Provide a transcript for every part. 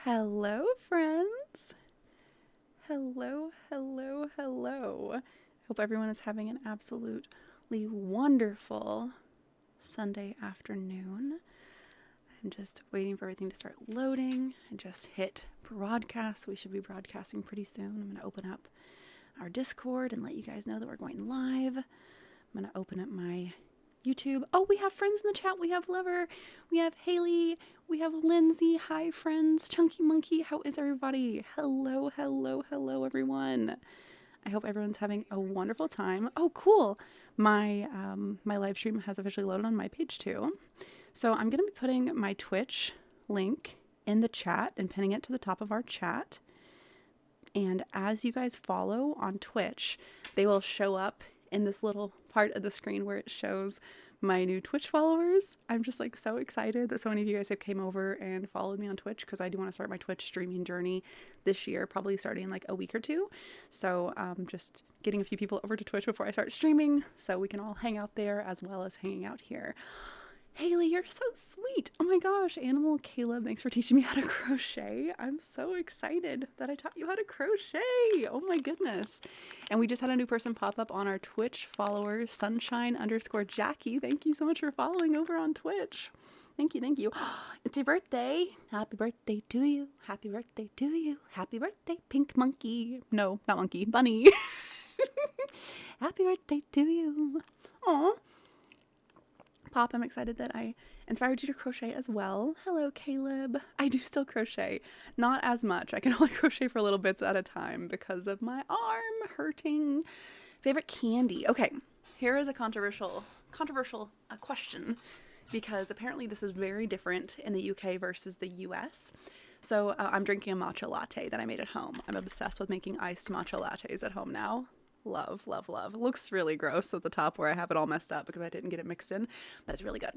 Hello, friends. Hello, hello, hello. Hope everyone is having an absolutely wonderful Sunday afternoon. I'm just waiting for everything to start loading. I just hit broadcast. We should be broadcasting pretty soon. I'm going to open up our Discord and let you guys know that we're going live. I'm going to open up my YouTube. Oh, we have friends in the chat. We have Lover. We have Haley. We have Lindsay. Hi, friends. Chunky Monkey. How is everybody? Hello, hello, hello, everyone. I hope everyone's having a wonderful time. Oh, cool. My live stream has officially loaded on my page too. So I'm going to be putting my Twitch link in the chat and pinning it to the top of our chat. And as you guys follow on Twitch, they will show up in this little part of the screen where it shows my new Twitch followers. I'm just like so excited that so many of you guys have came over and followed me on Twitch because I do want to start my Twitch streaming journey this year, probably starting in like a week or two. So just getting a few people over to Twitch before I start streaming so we can all hang out there as well as hanging out here. Haley, you're so sweet. Oh my gosh, Animal Caleb, thanks for teaching me how to crochet. I'm so excited that I taught you how to crochet. Oh my goodness. And we just had a new person pop up on our Twitch followers, sunshine_Jackie. Thank you so much for following over on Twitch. Thank you, thank you. It's your birthday. Happy birthday to you. Happy birthday to you. Happy birthday, pink monkey. No, not monkey, bunny. Happy birthday to you. Aw. Pop, I'm excited that I inspired you to crochet as well. Hello, Caleb. I do still crochet. Not as much. I can only crochet for little bits at a time because of my arm hurting. Favorite candy? Okay, here is a controversial question because apparently this is very different in the UK versus the US. So I'm drinking a matcha latte that I made at home. I'm obsessed with making iced matcha lattes at home now. Love, love, love. It looks really gross at the top where I have it all messed up because I didn't get it mixed in, but it's really good.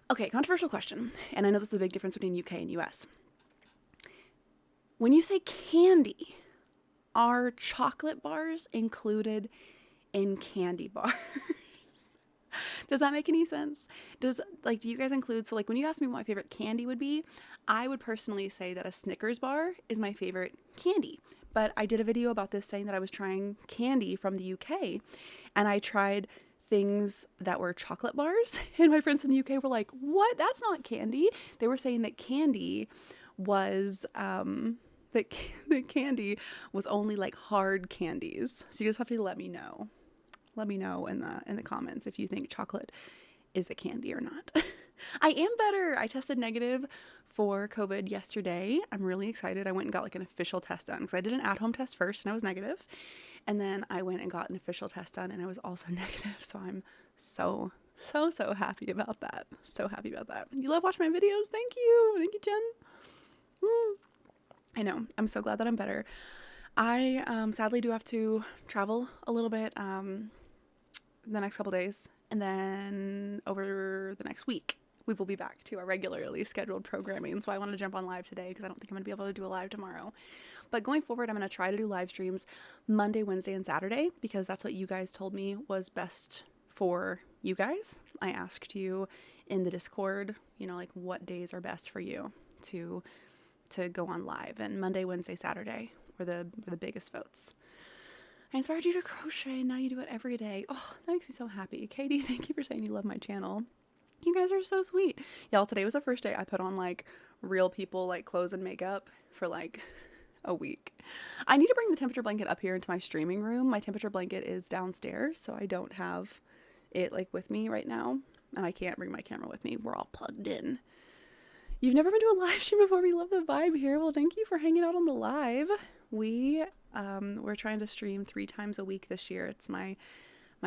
Okay, controversial question. And I know this is a big difference between UK and US. When you say candy, are chocolate bars included in candy bars? Does that make any sense? Do you guys include, so like when you ask me what my favorite candy would be, I would personally say that a Snickers bar is my favorite candy. But I did a video about this saying that I was trying candy from the UK and I tried things that were chocolate bars and my friends from the UK were like, what? That's not candy. They were saying that candy was, that candy was only like hard candies. So you just have to let me know. Let me know in the comments if you think chocolate is a candy or not. I am better. I tested negative for COVID yesterday. I'm really excited. I went and got like an official test done because I did an at-home test first and I was negative. And then I went and got an official test done and I was also negative. So I'm so happy about that. So happy about that. You love watching my videos. Thank you. Thank you, Jen. I know. I'm so glad that I'm better. I sadly do have to travel a little bit the next couple days. And then over the next week, we will be back to our regularly scheduled programming. So I wanted to jump on live today because I don't think I'm going to be able to do a live tomorrow. But going forward, I'm going to try to do live streams Monday, Wednesday, and Saturday because that's what you guys told me was best for you guys. I asked you in the Discord, like what days are best for you to go on live. And Monday, Wednesday, Saturday were the biggest votes. I inspired you to crochet and now you do it every day. Oh, that makes me so happy. Katie, thank you for saying you love my channel. You guys are so sweet. Y'all, today was the first day I put on like real people like clothes and makeup for like a week. I need to bring the temperature blanket up here into my streaming room. My temperature blanket is downstairs, so I don't have it like with me right now. And I can't bring my camera with me. We're all plugged in. You've never been to a live stream before. We love the vibe here. Well, thank you for hanging out on the live. We're trying to stream 3 times a week this year. It's my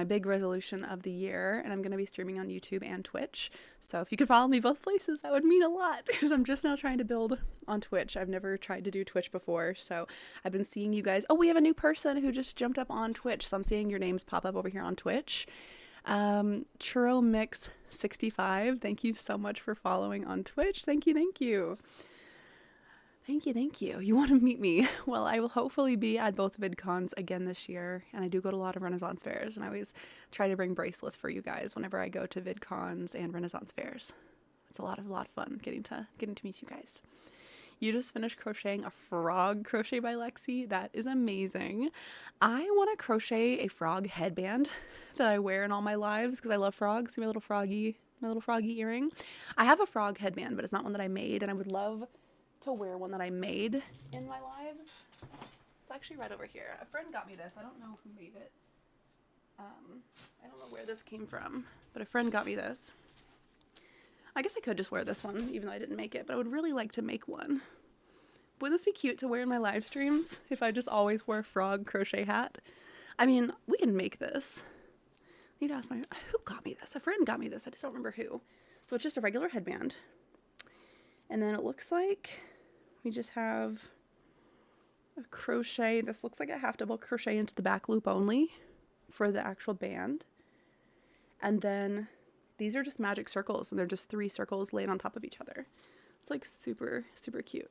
big resolution of the year, and I'm going to be streaming on YouTube and Twitch. So if you could follow me both places, that would mean a lot because I'm just now trying to build on Twitch. I've never tried to do Twitch before, so I've been seeing you guys. Oh, we have a new person who just jumped up on Twitch, so I'm seeing your names pop up over here on Twitch. Churro Mix 65, thank you so much for following on Twitch. Thank you. Thank you. You want to meet me? Well, I will hopefully be at both VidCons again this year, and I do go to a lot of Renaissance fairs, and I always try to bring bracelets for you guys whenever I go to VidCons and Renaissance fairs. It's a lot of fun getting to meet you guys. You just finished crocheting a frog crochet by Lexi. That is amazing. I want to crochet a frog headband that I wear in all my lives because I love frogs. See my little froggy earring? I have a frog headband, but it's not one that I made, and I would love to wear one that I made in my lives. It's actually right over here. A friend got me this. I don't know who made it. I don't know where this came from, but a friend got me this. I guess I could just wear this one, even though I didn't make it, but I would really like to make one. Wouldn't this be cute to wear in my live streams if I just always wore a frog crochet hat? I mean, we can make this. I need to ask who got me this? A friend got me this. I just don't remember who. So it's just a regular headband. And then it looks like we just have a crochet. This looks like a half double crochet into the back loop only for the actual band. And then these are just magic circles, and they're just 3 circles laid on top of each other. It's like super, super cute.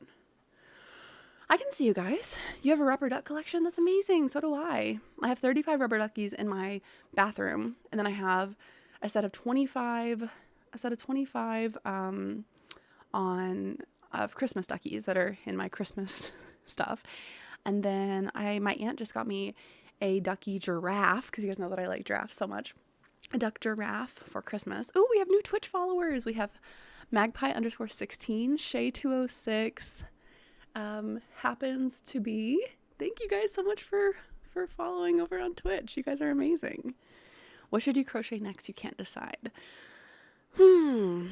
I can see you guys. You have a rubber duck collection? That's amazing. So do I. I have 35 rubber duckies in my bathroom, and then I have a set of 25 of Christmas duckies that are in my Christmas stuff. And then my aunt just got me a ducky giraffe, because you guys know that I like giraffes so much. A duck giraffe for Christmas. Oh, we have new Twitch followers. We have magpie_16, Shay206, happens to be. Thank you guys so much for following over on Twitch. You guys are amazing. What should you crochet next? You can't decide. I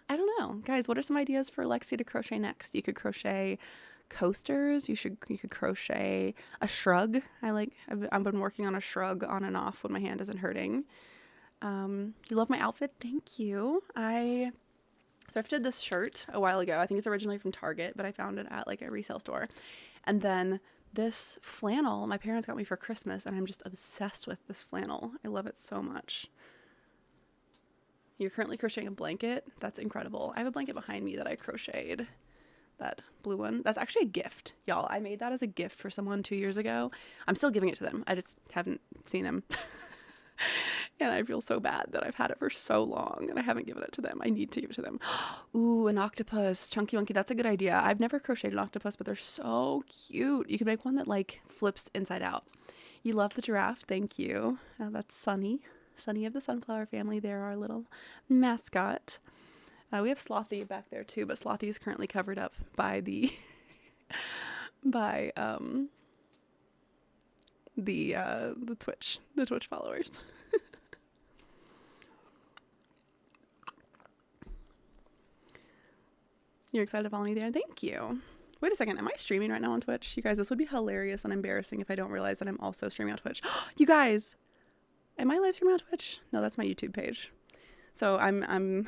don't know. Guys, what are some ideas for Lexi to crochet next? You could crochet coasters. You could crochet a shrug. I've been working on a shrug on and off when my hand isn't hurting. You love my outfit? Thank you. I thrifted this shirt a while ago. I think it's originally from Target, but I found it at like a resale store. And then this flannel my parents got me for Christmas, and I'm just obsessed with this flannel. I love it so much. You're currently crocheting a blanket? That's incredible. I have a blanket behind me that I crocheted. That blue one. That's actually a gift, y'all. I made that as a gift for someone 2 years ago. I'm still giving it to them. I just haven't seen them. And I feel so bad that I've had it for so long and I haven't given it to them. I need to give it to them. Ooh, an octopus. Chunky Monkey. That's a good idea. I've never crocheted an octopus, but they're so cute. You could make one that like flips inside out. You love the giraffe. Thank you. That's Sunny. Sunny of the Sunflower family. They're our little mascot. We have Slothy back there too, but Slothy is currently covered up by the Twitch followers. You're excited to follow me there? Thank you. Wait a second, am I streaming right now on Twitch? You guys, this would be hilarious and embarrassing if I don't realize that I'm also streaming on Twitch. You guys, am I live streaming on Twitch? No, that's my YouTube page. So I'm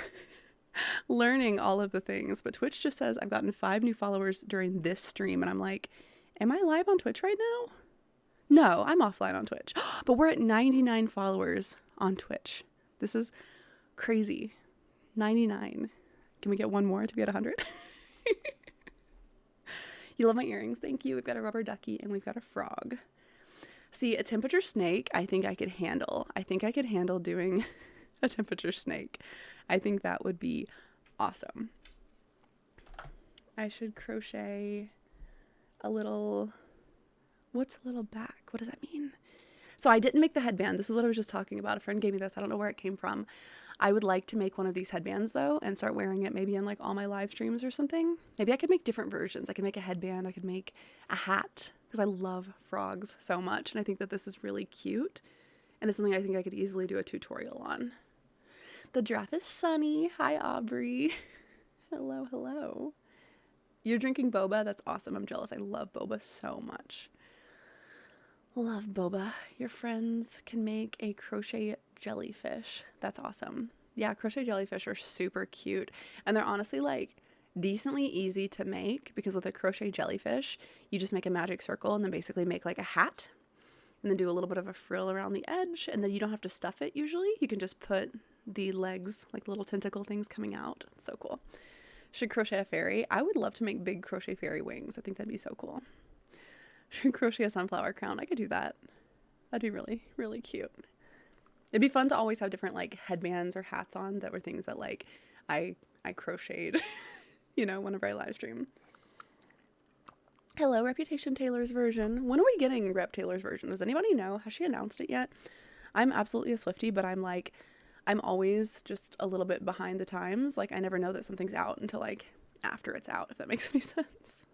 learning all of the things, but Twitch just says I've gotten 5 new followers during this stream, and I'm like, am I live on Twitch right now? No, I'm offline on Twitch. But we're at 99 followers on Twitch. This is crazy. 99. Can we get one more to be at 100? You love my earrings. Thank you. We've got a rubber ducky and we've got a frog. See, a temperature snake, I think I could handle. I think I could handle doing a temperature snake. I think that would be awesome. I should crochet a little... What's a little back? What does that mean? So I didn't make the headband. This is what I was just talking about. A friend gave me this. I don't know where it came from. I would like to make one of these headbands though and start wearing it maybe in like all my live streams or something. Maybe I could make different versions. I could make a headband. I could make a hat because I love frogs so much. And I think that this is really cute. And it's something I think I could easily do a tutorial on. The giraffe is Sunny. Hi, Aubrey. Hello, hello. You're drinking boba? That's awesome. I'm jealous. I love boba so much. Love boba. Your friends can make a crochet jellyfish. That's awesome. Yeah, crochet jellyfish are super cute. And they're honestly like decently easy to make because with a crochet jellyfish, you just make a magic circle and then basically make like a hat and then do a little bit of a frill around the edge. And then you don't have to stuff it usually. You can just put the legs, like little tentacle things coming out. It's so cool. Should crochet a fairy? I would love to make big crochet fairy wings. I think that'd be so cool. Should crochet a sunflower crown? I could do that. That'd be really, really cute. It'd be fun to always have different like headbands or hats on that were things that like I crocheted, whenever I live stream. Hello, Reputation Taylor's version. When are we getting Rep Taylor's version? Does anybody know? Has she announced it yet? I'm absolutely a Swiftie, but I'm always just a little bit behind the times. Like, I never know that something's out until like after it's out, if that makes any sense.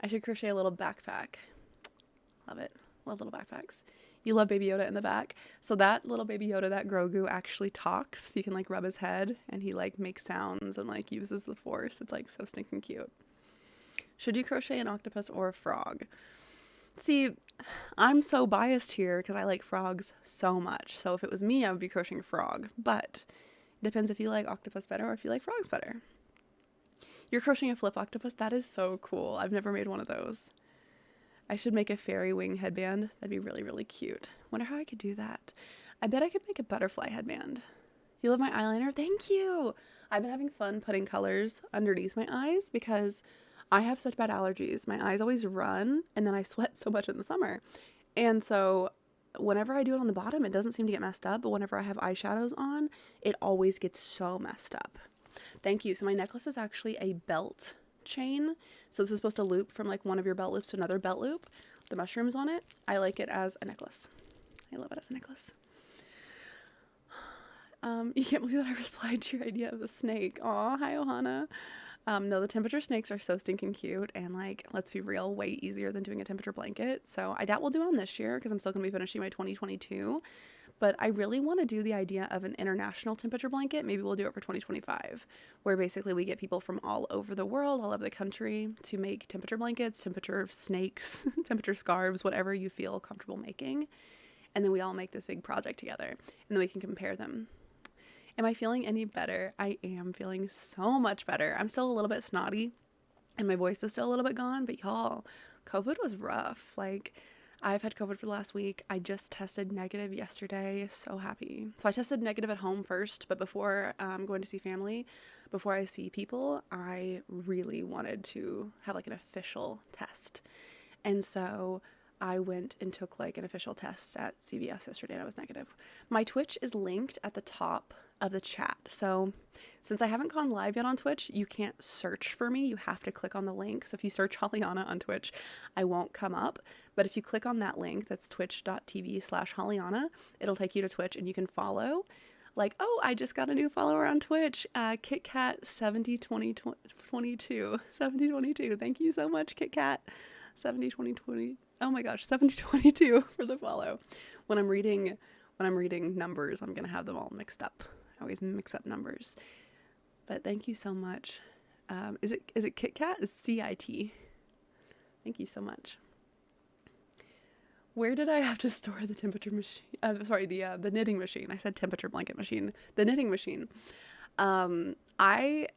I should crochet a little backpack. Love it. Love little backpacks. You love Baby Yoda in the back. So that little Baby Yoda, that Grogu, actually talks. You can like rub his head and he like makes sounds and like uses the force. It's like so stinking cute. Should you crochet an octopus or a frog? See, I'm so biased here because I like frogs so much. So if it was me, I would be crocheting a frog. But it depends if you like octopus better or if you like frogs better. You're crocheting a flip octopus? That is so cool. I've never made one of those. I should make a fairy wing headband. That'd be really, really cute. Wonder how I could do that. I bet I could make a butterfly headband. You love my eyeliner? Thank you. I've been having fun putting colors underneath my eyes because I have such bad allergies. My eyes always run and then I sweat so much in the summer. And so whenever I do it on the bottom, it doesn't seem to get messed up. But whenever I have eyeshadows on, it always gets so messed up. Thank you. So my necklace is actually a belt chain. So this is supposed to loop from like one of your belt loops to another belt loop. The mushrooms on it. I like it as a necklace. I love it as a necklace. You can't believe that I replied to your idea of the snake. Aw, hi Ohana. No, the temperature snakes are so stinking cute and like, let's be real, way easier than doing a temperature blanket. So I doubt we'll do one this year because I'm still going to be finishing my 2022. But I really want to do the idea of an international temperature blanket. Maybe we'll do it for 2025, where basically we get people from all over the world, all over the country to make temperature blankets, temperature snakes, temperature scarves, whatever you feel comfortable making. And then we all make this big project together and then we can compare them. Am I feeling any better? I am feeling so much better. I'm still a little bit snotty and my voice is still a little bit gone, but y'all, COVID was rough. Like, I've had COVID for the last week. I just tested negative yesterday. So happy. So I tested negative at home first, but before going to see family, before I see people, I really wanted to have like an official test. And so I went and took like an official test at CVS yesterday and I was negative. My Twitch is linked at the top of the chat. So since I haven't gone live yet on Twitch, you can't search for me. You have to click on the link. So if you search Hollyana on Twitch, I won't come up. But if you click on that link, that's twitch.tv/Hollyana, it'll take you to Twitch and you can follow. Like, oh, I just got a new follower on Twitch, KitKat 702022. Thank you so much, KitKat 702020. Oh my gosh, 7022 for the follow. When I'm reading numbers, I'm gonna have them all mixed up. I always mix up numbers. But thank you so much. Is it KitKat? It's CIT. Thank you so much. Where did I have to store the temperature machine? The knitting machine. I said temperature blanket machine. The knitting machine. I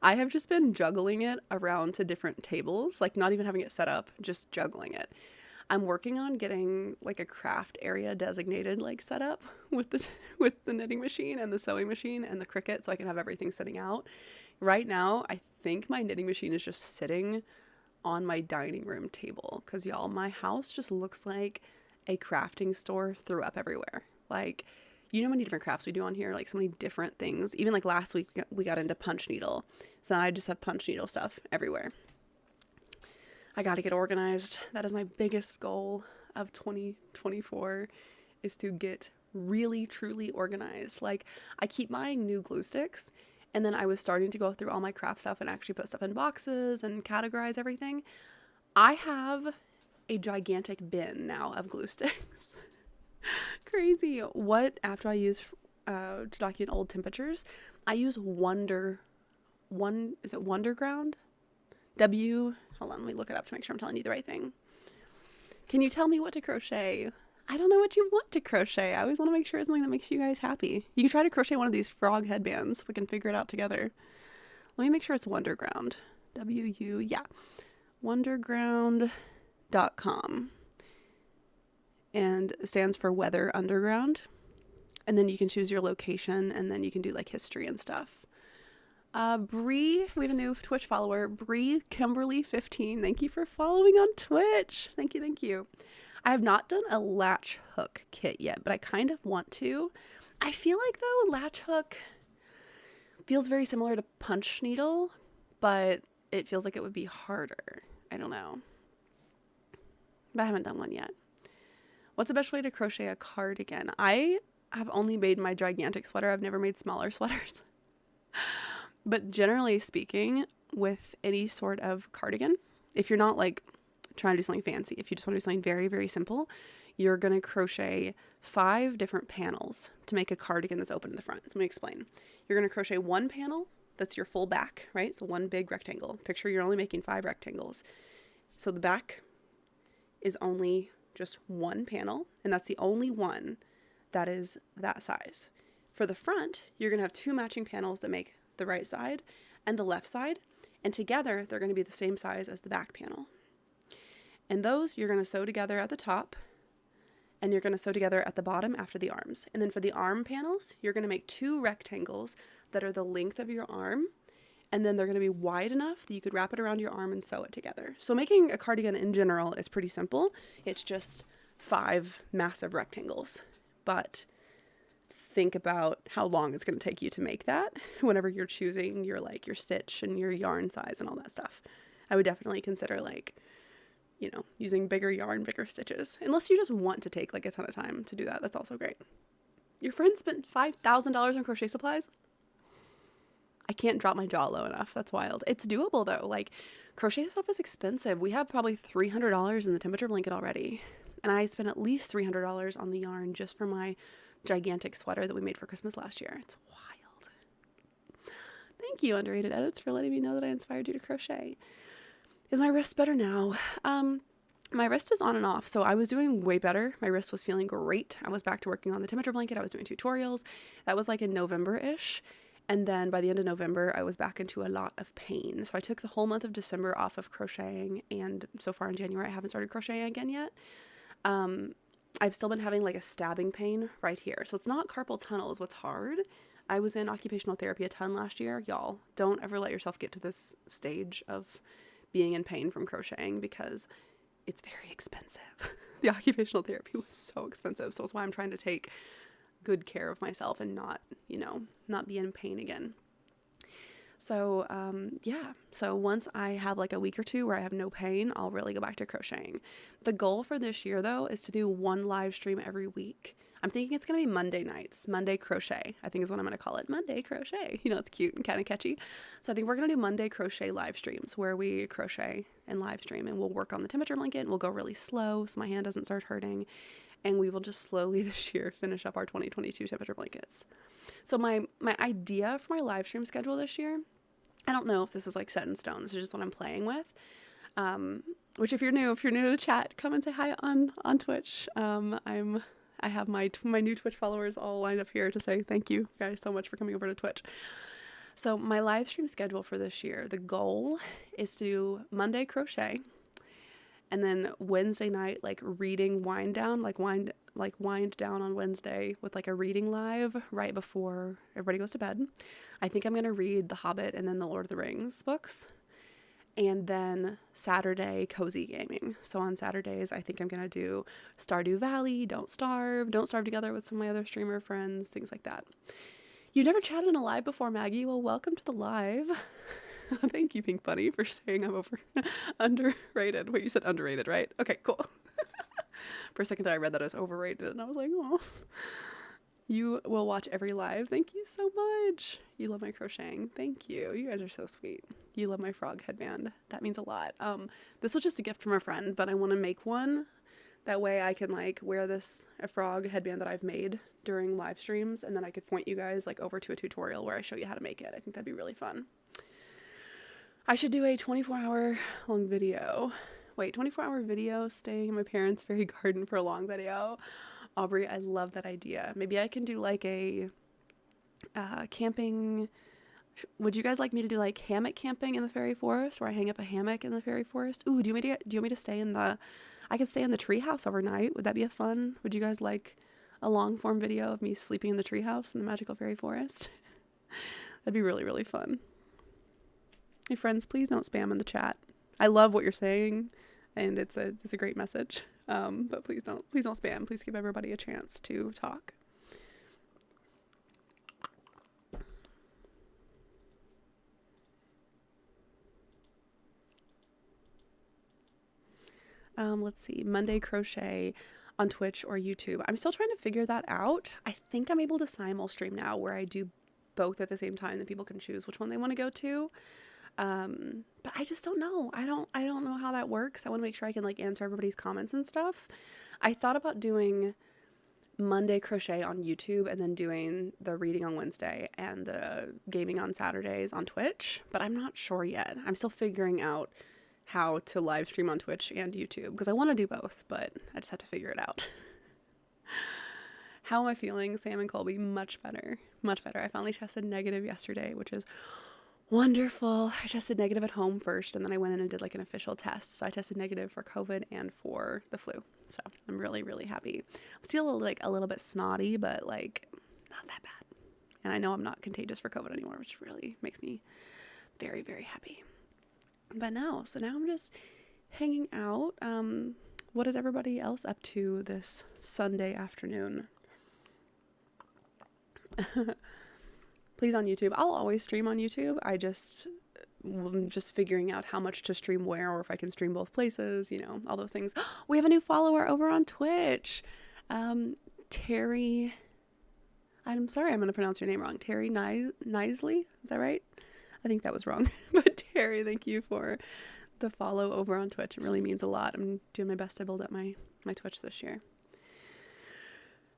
have just been juggling it around to different tables, like not even having it set up, just juggling it. I'm working on getting like a craft area designated, like set up with the knitting machine and the sewing machine and the Cricut, so I can have everything sitting out. Right now, I think my knitting machine is just sitting on my dining room table because y'all, my house just looks like a crafting store threw up everywhere. Like, you know how many different crafts we do on here, like so many different things. Even like last week we got into punch needle, so I just have punch needle stuff everywhere. I got to get organized. That is my biggest goal of 2024, is to get really truly organized. Like, I keep buying new glue sticks, and then I was starting to go through all my craft stuff and actually put stuff in boxes and categorize everything. I have a gigantic bin now of glue sticks. Crazy. What app do I use to document old temperatures? I use Wonderground? Hold on, let me look it up to make sure I'm telling you the right thing. Can you tell me what to crochet? I don't know what you want to crochet. I always want to make sure it's something that makes you guys happy. You can try to crochet one of these frog headbands. We can figure it out together. Let me make sure it's Wonderground. Wonderground.com. And it stands for Weather Underground. And then you can choose your location, and then you can do like history and stuff. Bree, we have a new Twitch follower, Bree Kimberly 15. Thank you for following on Twitch. Thank you. I have not done a latch hook kit yet, but I kind of want to. I feel like though latch hook, Feels very similar to punch needle, but it feels like it would be harder. I don't know. But I haven't done one yet. What's the best way to crochet a cardigan? I have only made my gigantic sweater. I've never made smaller sweaters. But generally speaking, with any sort of cardigan, if you're not like trying to do something fancy, if you just want to do something very, very simple, you're going to crochet 5 different panels to make a cardigan that's open in the front. So let me explain. You're going to crochet one panel that's your full back, right? So one big rectangle. Picture you're only making 5 rectangles. So the back is only just one panel, and that's the only one that is that size. For the front, you're going to have 2 matching panels that make the right side and the left side, and together they're going to be the same size as the back panel. And those you're going to sew together at the top, and you're going to sew together at the bottom after the arms. And then for the arm panels, you're going to make 2 rectangles that are the length of your arm, and then they're going to be wide enough that you could wrap it around your arm and sew it together. So making a cardigan in general is pretty simple. It's just 5 massive rectangles. But think about how long it's going to take you to make that whenever you're choosing your your stitch and your yarn size and all that stuff. I would definitely consider using bigger yarn, bigger stitches. Unless you just want to take a ton of time to do that. That's also great. Your friend spent $5,000 on crochet supplies? I can't drop my jaw low enough. That's wild. It's doable though. Crochet stuff is expensive. We have probably $300 in the temperature blanket already. And I spent at least $300 on the yarn just for my gigantic sweater that we made for Christmas last year. It's wild. Thank you, Underrated Edits, for letting me know that I inspired you to crochet. Is my wrist better now? My wrist is on and off, so I was doing way better. My wrist was feeling great. I was back to working on the temperature blanket. I was doing tutorials. That was in November-ish. And then by the end of November, I was back into a lot of pain. So I took the whole month of December off of crocheting, and so far in January, I haven't started crocheting again yet. I've still been having a stabbing pain right here. So it's not carpal tunnel is what's hard. I was in occupational therapy a ton last year. Y'all, don't ever let yourself get to this stage of being in pain from crocheting because it's very expensive. The occupational therapy was so expensive. So that's why I'm trying to take good care of myself and not be in pain again. So, yeah. So once I have a week or 2 where I have no pain, I'll really go back to crocheting. The goal for this year though, is to do 1 live stream every week. I'm thinking it's going to be Monday nights, Monday crochet, I think is what I'm going to call it. Monday crochet. It's cute and kind of catchy. So I think we're going to do Monday crochet live streams where we crochet and live stream, and we'll work on the temperature blanket, and we'll go really slow so my hand doesn't start hurting. And we will just slowly this year finish up our 2022 temperature blankets. So my idea for my live stream schedule this year, I don't know if this is set in stone. This is just what I'm playing with. Which if you're new to the chat, come and say hi on Twitch. I have my new Twitch followers all lined up here to say thank you guys so much for coming over to Twitch. So my live stream schedule for this year, the goal is to do Monday crochet, and then Wednesday night reading wind down, wind down on Wednesday with a reading live right before everybody goes to bed. I think I'm going to read The Hobbit and then the Lord of the Rings books. And then Saturday, cozy gaming. So on Saturdays, I think I'm going to do Stardew Valley, Don't Starve together with some of my other streamer friends, things like that. You've never chatted in a live before, Maggie? Well, welcome to the live. Thank you, Pink Bunny, for saying I'm underrated. Wait, you said underrated, right? Okay, cool. For a second there, I read that as overrated, and I was like, oh. You will watch every live. Thank you so much. You love my crocheting. Thank you. You guys are so sweet. You love my frog headband. That means a lot. This was just a gift from a friend, but I want to make one. That way I can wear a frog headband that I've made during live streams, and then I could point you guys over to a tutorial where I show you how to make it. I think that'd be really fun. I should do a 24-hour long video. Wait, 24-hour video staying in my parents' fairy garden for a long video. Aubrey, I love that idea. Maybe I can do a camping. Would you guys like me to do hammock camping in the fairy forest, where I hang up a hammock in the fairy forest? Ooh, do you want me to stay in the? I could stay in the treehouse overnight. Would that be a fun? Would you guys like a long form video of me sleeping in the treehouse in the magical fairy forest? That'd be really, really fun. Hey friends, please don't spam in the chat. I love what you're saying, and it's a great message. But please don't spam. Please give everybody a chance to talk. Let's see, Monday Crochet on Twitch or YouTube. I'm still trying to figure that out. I think I'm able to simul stream now where I do both at the same time, that people can choose which one they want to go to. But I just don't know. I don't know how that works. I want to make sure I can like answer everybody's comments and stuff. I thought about doing Monday Crochet on YouTube and then doing the reading on Wednesday and the gaming on Saturdays on Twitch, but I'm not sure yet. I'm still figuring out how to live stream on Twitch and YouTube because I want to do both, but I just have to figure it out. How am I feeling? Sam and Colby, much better. Much better. I finally tested negative yesterday, which is wonderful. I tested negative at home first, and then I went in and did like an official test. So I tested negative for COVID and for the flu. So I'm really, really happy. I'm still like a little bit snotty, but like not that bad. And I know I'm not contagious for COVID anymore, which really makes me very, very happy. But now I'm just hanging out. What is everybody else up to this Sunday afternoon? Please on YouTube. I'll always stream on YouTube. I'm just figuring out how much to stream where, or if I can stream both places, you know, all those things. We have a new follower over on Twitch. Terry, I'm sorry, I'm going to pronounce your name wrong. Terry Nisley, is that right? I think that was wrong. But Terry, thank you for the follow over on Twitch. It really means a lot. I'm doing my best to build up my Twitch this year.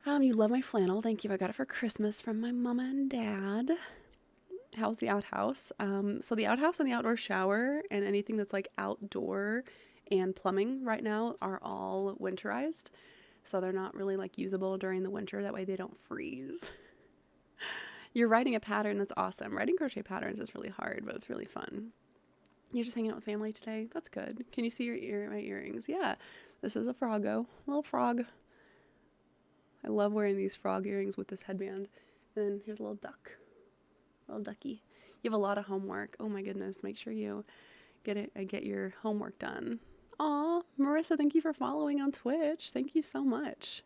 You love my flannel. Thank you. I got it for Christmas from my mama and dad. How's the outhouse? So the outhouse and the outdoor shower and anything that's like outdoor and plumbing right now are all winterized. So they're not really like usable during the winter. That way they don't freeze. You're writing a pattern. That's awesome. Writing crochet patterns is really hard, but it's really fun. You're just hanging out with family today. That's good. Can you see my earrings? Yeah. This is a froggo. Little frog. I love wearing these frog earrings with this headband. And then here's a little duck. Little ducky. You have a lot of homework. Oh my goodness. Make sure you get your homework done. Aw, Marissa, thank you for following on Twitch. Thank you so much.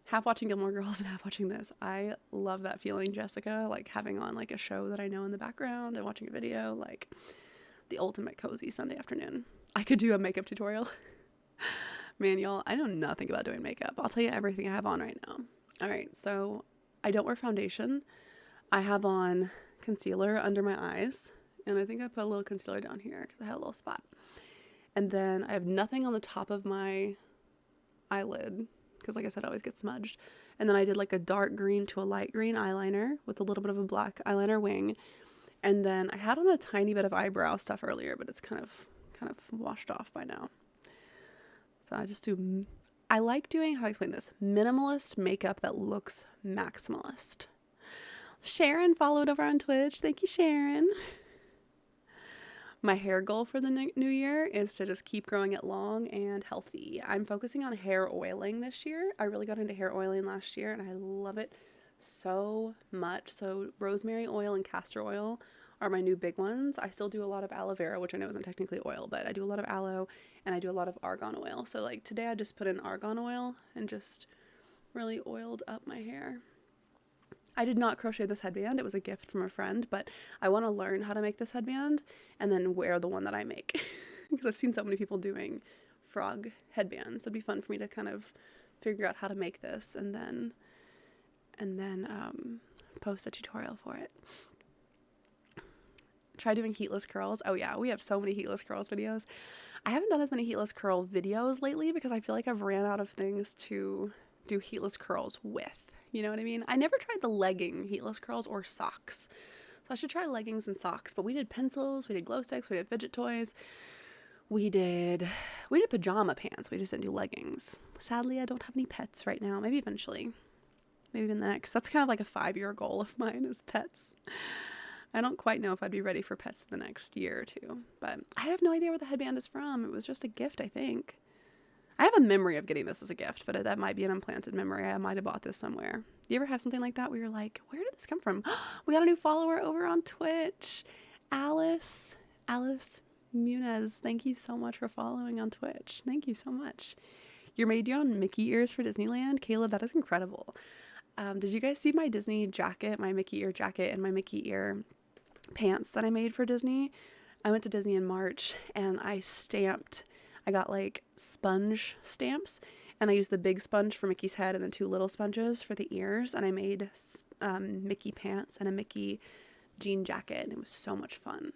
Half watching Gilmore Girls and half watching this. I love that feeling, Jessica, like having on like a show that I know in the background and watching a video, like the ultimate cozy Sunday afternoon. I could do a makeup tutorial. Man, y'all, I know nothing about doing makeup. I'll tell you everything I have on right now. All right, so I don't wear foundation. I have on concealer under my eyes, and I think I put a little concealer down here because I have a little spot. And then I have nothing on the top of my eyelid because, like I said, I always get smudged. And then I did like a dark green to a light green eyeliner with a little bit of a black eyeliner wing. And then I had on a tiny bit of eyebrow stuff earlier, but it's kind of washed off by now. So I like doing, how to explain this, minimalist makeup that looks maximalist. Sharon followed over on Twitch. Thank you, Sharon. My hair goal for the new year is to just keep growing it long and healthy. I'm focusing on hair oiling this year. I really got into hair oiling last year and I love it so much. So rosemary oil and castor oil are my new big ones. I still do a lot of aloe vera, which I know isn't technically oil, but I do a lot of aloe and I do a lot of argan oil. So like today I just put in argan oil and just really oiled up my hair. I did not crochet this headband. It was a gift from a friend, but I want to learn how to make this headband and then wear the one that I make because I've seen so many people doing frog headbands. So it'd be fun for me to kind of figure out how to make this and then post a tutorial for it. Try doing heatless curls. Oh yeah, we have so many heatless curls videos. I haven't done as many heatless curl videos lately because I feel like I've ran out of things to do heatless curls with. You know what I mean? I never tried the legging heatless curls or socks. So I should try leggings and socks. But we did pencils, we did glow sticks, we did fidget toys. We did pajama pants. We just didn't do leggings. Sadly, I don't have any pets right now. Maybe eventually. Maybe in the next. That's kind of like a 5-year goal of mine is pets. I don't quite know if I'd be ready for pets the next year or two, but I have no idea where the headband is from. It was just a gift, I think. I have a memory of getting this as a gift, but that might be an implanted memory. I might have bought this somewhere. You ever have something like that where you're like, where did this come from? We got a new follower over on Twitch. Alice Munez. Thank you so much for following on Twitch. Thank you so much. You made your own Mickey ears for Disneyland? Kayla, that is incredible. Did you guys see my Disney jacket, my Mickey ear jacket and my Mickey ear pants that I made for Disney? I went to Disney in March and I I got like sponge stamps, and I used the big sponge for Mickey's head and the 2 little sponges for the ears, and I made Mickey pants and a Mickey jean jacket, and it was so much fun.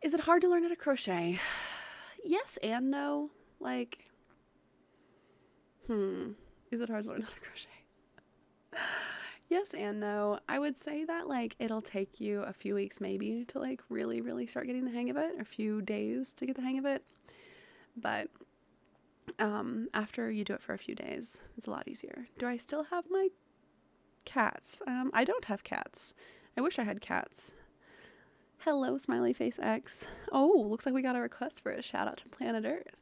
Is it hard to learn how to crochet? Yes and no. Like, is it hard to learn how to crochet? Yes and no. I would say that like it'll take you a few weeks maybe to like really, really start getting the hang of it, or a few days to get the hang of it. But after you do it for a few days, it's a lot easier. Do I still have my cats? I don't have cats. I wish I had cats. Hello, Smiley Face X. Oh, looks like we got a request for a shout out to Planet Earth.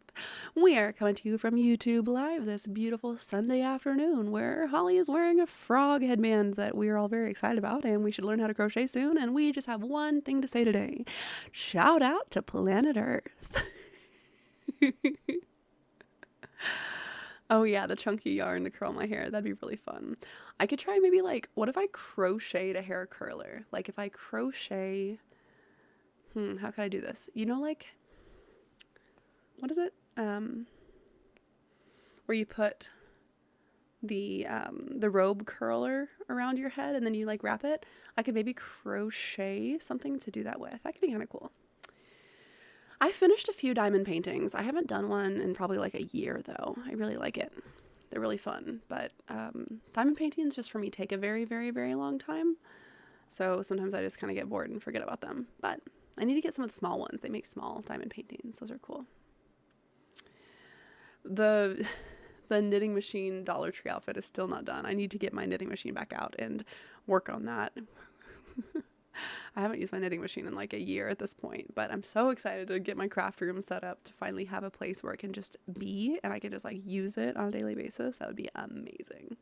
We are coming to you from YouTube Live this beautiful Sunday afternoon, where Holly is wearing a frog headband that we are all very excited about, and we should learn how to crochet soon. And we just have one thing to say today. Shout out to Planet Earth. Oh yeah, the chunky yarn to curl my hair. That'd be really fun. I could try maybe like, what if I crocheted a hair curler? Like if I crochet, how can I do this? You know, like, what is it? Where you put the robe curler around your head and then you like wrap it. I could maybe crochet something to do that with. That could be kind of cool. I finished a few diamond paintings. I haven't done one in probably like a year though. I really like it. They're really fun, but diamond paintings just for me take a very, very, very long time. So sometimes I just kind of get bored and forget about them, but I need to get some of the small ones. They make small diamond paintings. Those are cool. The knitting machine Dollar Tree outfit is still not done. I need to get my knitting machine back out and work on that. I haven't used my knitting machine in like a year at this point, but I'm so excited to get my craft room set up to finally have a place where it can just be and I can just like use it on a daily basis. That would be amazing.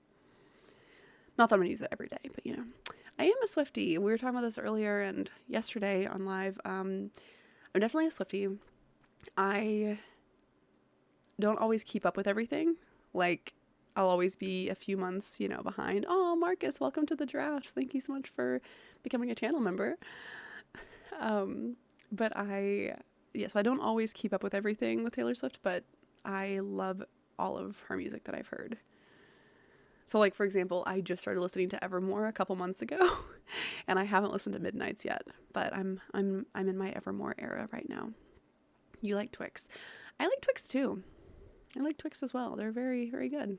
Not that I'm gonna use it every day, but you know, I am a Swiftie. We were talking about this earlier and yesterday on live. I'm definitely a Swiftie. I don't always keep up with everything. Like, I'll always be a few months, you know, behind. Oh, Marcus, welcome to the drafts. Thank you so much for becoming a channel member. But so I don't always keep up with everything with Taylor Swift, but I love all of her music that I've heard. So like, for example, I just started listening to Evermore a couple months ago and I haven't listened to Midnights yet, but I'm in my Evermore era right now. You like Twix. I like Twix too. I like Twix as well. They're very, very good.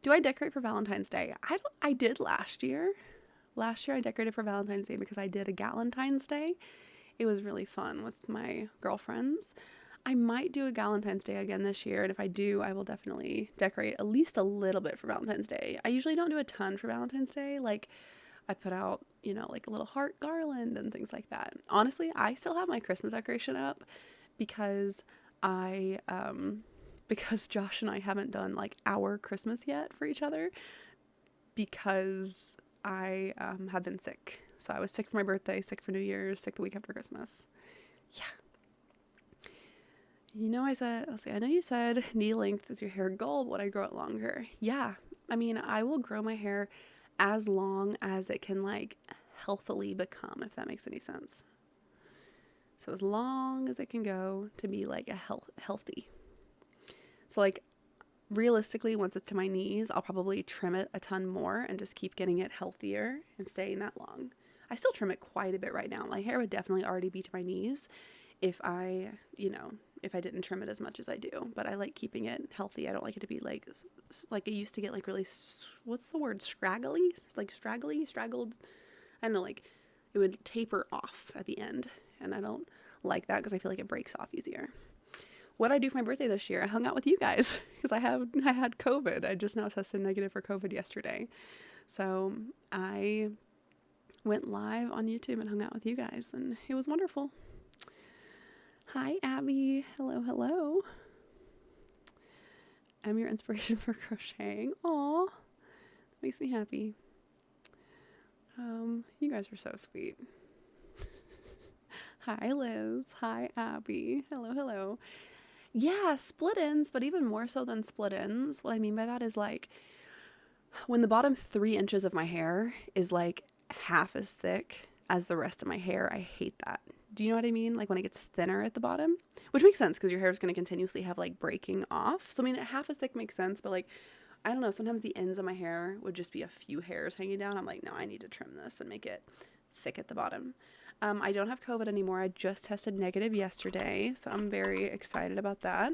Do I decorate for Valentine's Day? I did last year. Last year I decorated for Valentine's Day because I did a Galentine's Day. It was really fun with my girlfriends. I might do a Galentine's Day again this year, and if I do, I will definitely decorate at least a little bit for Valentine's Day. I usually don't do a ton for Valentine's Day. Like, I put out, you know, like a little heart garland and things like that. Honestly, I still have my Christmas decoration up because because Josh and I haven't done like our Christmas yet for each other because I have been sick. So I was sick for my birthday, sick for New Year's, sick the week after Christmas. Yeah. You know, I know you said knee length is your hair goal, but would I grow it longer? Yeah. I mean, I will grow my hair as long as it can like healthily become, if that makes any sense. So as long as it can go to be like a healthy. So like realistically, once it's to my knees, I'll probably trim it a ton more and just keep getting it healthier and staying that long. I still trim it quite a bit right now. My hair would definitely already be to my knees if I didn't trim it as much as I do, but I like keeping it healthy. I don't like it to be like it used to get like really, what's the word? Scraggly? Like straggled. I don't know, like it would taper off at the end. And I don't like that because I feel like it breaks off easier. What did I do for my birthday this year? I hung out with you guys because I had COVID. I just now tested negative for COVID yesterday. So I went live on YouTube and hung out with you guys and it was wonderful. Hi, Abby. Hello, hello. I'm your inspiration for crocheting. Aw, that makes me happy. You guys are so sweet. Hi, Liz. Hi, Abby. Hello, hello. Yeah, split ends, but even more so than split ends. What I mean by that is like when the bottom 3 inches of my hair is like half as thick as the rest of my hair, I hate that. Do you know what I mean? Like when it gets thinner at the bottom, which makes sense because your hair is going to continuously have like breaking off. So I mean, half as thick makes sense, but like, I don't know, sometimes the ends of my hair would just be a few hairs hanging down. I'm like, no, I need to trim this and make it thick at the bottom. I don't have COVID anymore. I just tested negative yesterday, so I'm very excited about that.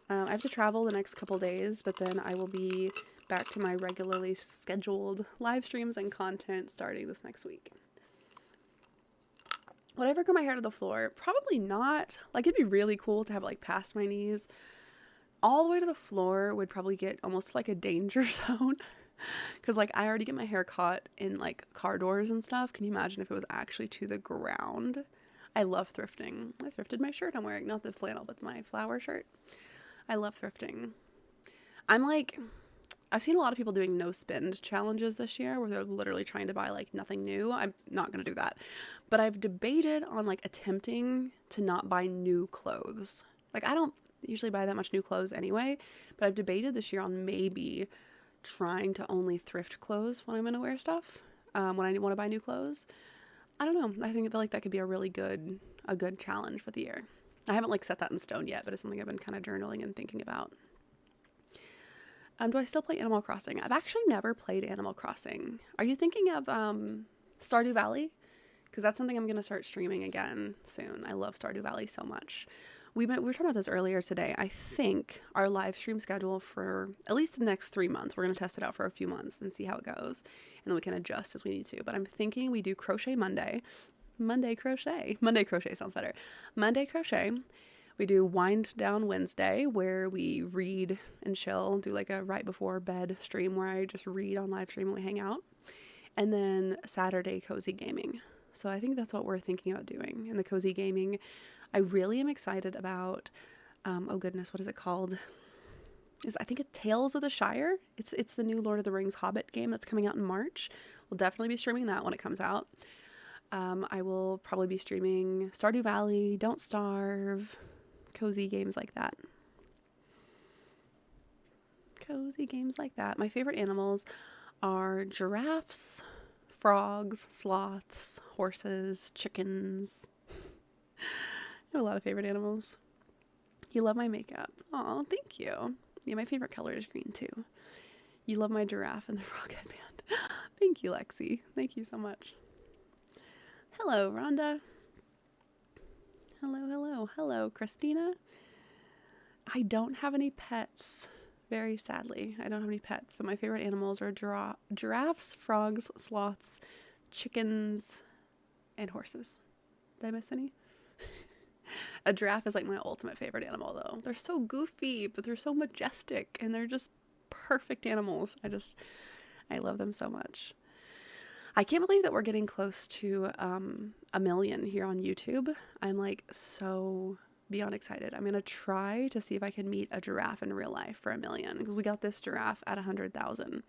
I have to travel the next couple days, but then I will be back to my regularly scheduled live streams and content starting this next week. Would I ever grow my hair to the floor? Probably not. Like, it'd be really cool to have it like past my knees. All the way to the floor would probably get almost like a danger zone. Because like I already get my hair caught in like car doors and stuff. Can you imagine if it was actually to the ground? I love thrifting. I thrifted my shirt I'm wearing, not the flannel, but my flower shirt. I love thrifting. I've seen a lot of people doing no spend challenges this year where they're literally trying to buy like nothing new. I'm not going to do that. But I've debated on like attempting to not buy new clothes. Like I don't usually buy that much new clothes anyway, but I've debated this year on maybe trying to only thrift clothes when I'm going to wear stuff, when I want to buy new clothes. I don't know. I feel like that could be a really good challenge for the year. I haven't like set that in stone yet, but it's something I've been kind of journaling and thinking about. Do I still play Animal Crossing? I've actually never played Animal Crossing. Are you thinking of Stardew Valley? Because that's something I'm going to start streaming again soon. I love Stardew Valley so much. We were talking about this earlier today. I think our live stream schedule for at least the next 3 months, we're going to test it out for a few months and see how it goes. And then we can adjust as we need to. But I'm thinking we do Crochet Monday. Monday Crochet sounds better. Monday Crochet. We do Wind Down Wednesday, where we read and chill, do like a right before bed stream where I just read on live stream and we hang out. And then Saturday Cozy Gaming. So I think that's what we're thinking about doing. And the Cozy Gaming, I really am excited about, oh goodness, what is it called? I think it's Tales of the Shire. It's the new Lord of the Rings Hobbit game that's coming out in March. We'll definitely be streaming that when it comes out. I will probably be streaming Stardew Valley, Don't Starve, cozy games like that. My favorite animals are giraffes, frogs, sloths, horses, chickens. I have a lot of favorite animals. You love my makeup. Aw, thank you. Yeah, my favorite color is green too. You love my giraffe and the frog headband. Thank you, Lexi. Thank you so much. Hello, Rhonda. Hello, Christina. I don't have any pets, very sadly. I don't have any pets, but my favorite animals are giraffes, frogs, sloths, chickens, and horses. Did I miss any? A giraffe is like my ultimate favorite animal, though. They're so goofy, but they're so majestic, and they're just perfect animals. I love them so much. I can't believe that we're getting close to 1 million here on YouTube. I'm like so beyond excited. I'm going to try to see if I can meet a giraffe in real life for 1 million, because we got this giraffe at 100,000.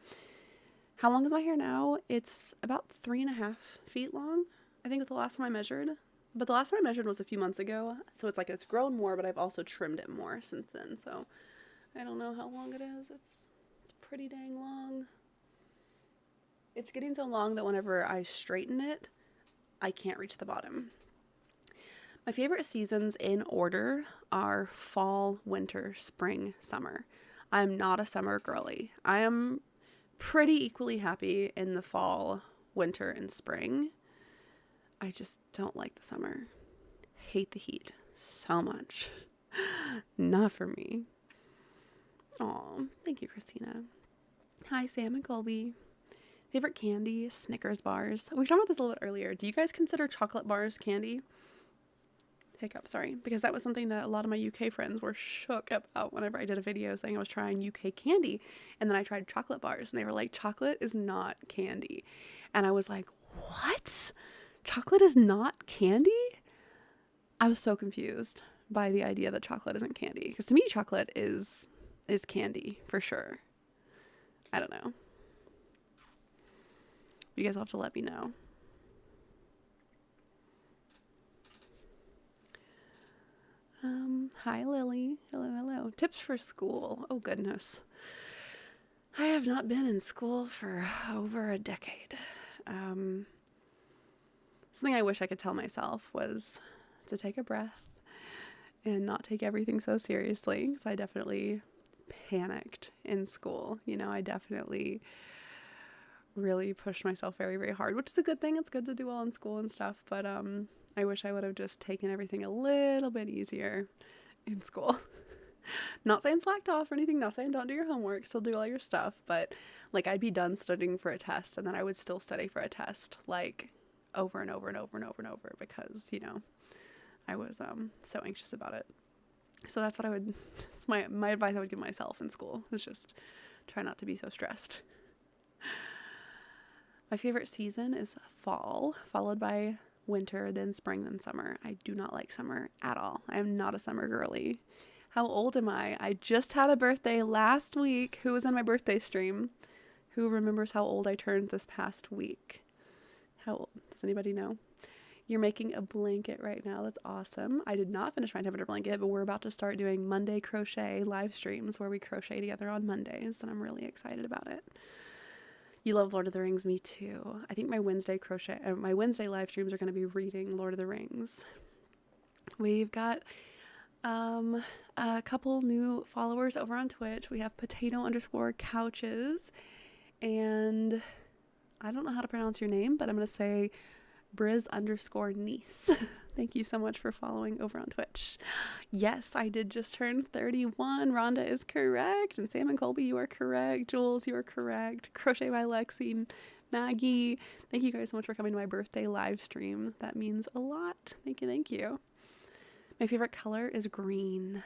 How long is my hair now? It's about 3.5 feet long. I think it's the last time I measured. But the last time I measured was a few months ago. So it's like it's grown more, but I've also trimmed it more since then. So I don't know how long it is. It's pretty dang long. It's getting so long that whenever I straighten it, I can't reach the bottom. My favorite seasons in order are fall, winter, spring, summer. I'm not a summer girly. I am pretty equally happy in the fall, winter, and spring. I just don't like the summer. Hate the heat so much. Not for me. Aw, thank you, Christina. Hi, Sam and Colby. Favorite candy, Snickers bars. We talked about this a little bit earlier. Do you guys consider chocolate bars candy? Hiccup, sorry. Because that was something that a lot of my UK friends were shook about whenever I did a video saying I was trying UK candy. And then I tried chocolate bars and they were like, chocolate is not candy. And I was like, what? Chocolate is not candy? I was so confused by the idea that chocolate isn't candy. Because to me, chocolate is candy for sure. I don't know. You guys will have to let me know. Hi, Lily. Hello. Tips for school. Oh, goodness. I have not been in school for over a decade. Something I wish I could tell myself was to take a breath and not take everything so seriously, because I definitely panicked in school. You know, I definitely really pushed myself very, very hard, which is a good thing. It's good to do well in school and stuff, but I wish I would have just taken everything a little bit easier in school. Not saying slacked off or anything, not saying don't do your homework, still do all your stuff, but like I'd be done studying for a test and then I would still study for a test like over and over and over and over and over, because, you know, I was so anxious about it. So that's what it's my advice I would give myself in school, is just try not to be so stressed. My favorite season is fall, followed by winter, then spring, then summer. I do not like summer at all. I am not a summer girly. How old am I? I just had a birthday last week. Who was in my birthday stream? Who remembers how old I turned this past week? How old? Does anybody know? You're making a blanket right now. That's awesome. I did not finish my temperature blanket, but we're about to start doing Monday crochet live streams where we crochet together on Mondays, and I'm really excited about it. You love Lord of the Rings, me too. I think my Wednesday live streams are going to be reading Lord of the Rings. We've got a couple new followers over on Twitch. We have potato_couches, and I don't know how to pronounce your name, but I'm going to say Briz_niece. Thank you so much for following over on Twitch. Yes, I did just turn 31. Rhonda is correct. And Sam and Colby, you are correct. Jules, you are correct. Crochet by Lexi. Maggie, thank you guys so much for coming to my birthday live stream. That means a lot. Thank you, thank you. My favorite color is green.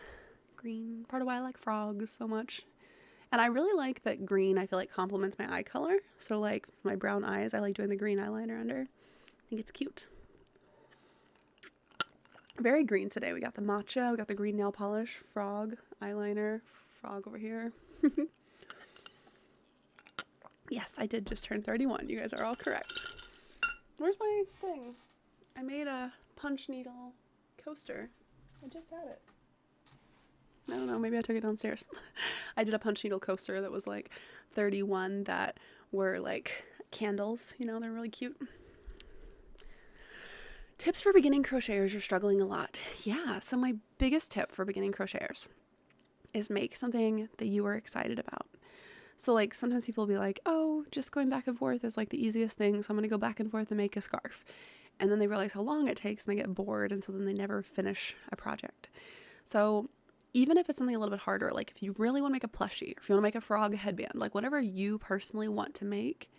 Green, part of why I like frogs so much. And I really like that green, I feel like complements my eye color. So like my brown eyes, I like doing the green eyeliner under. I think it's cute. Very green today. We got the matcha, we got the green nail polish, frog, eyeliner, frog over here. Yes, I did just turn 31. You guys are all correct. Where's my thing? I made a punch needle coaster. I just had it. I don't know, maybe I took it downstairs. I did a punch needle coaster that was like 31 that were like candles, you know, they're really cute. Tips for beginning crocheters are struggling a lot. Yeah, so my biggest tip for beginning crocheters is make something that you are excited about. So like sometimes people will be like, oh, just going back and forth is like the easiest thing, so I'm going to go back and forth and make a scarf. And then they realize how long it takes and they get bored, and so then they never finish a project. So even if it's something a little bit harder, like if you really want to make a plushie, or if you want to make a frog headband, like whatever you personally want to make,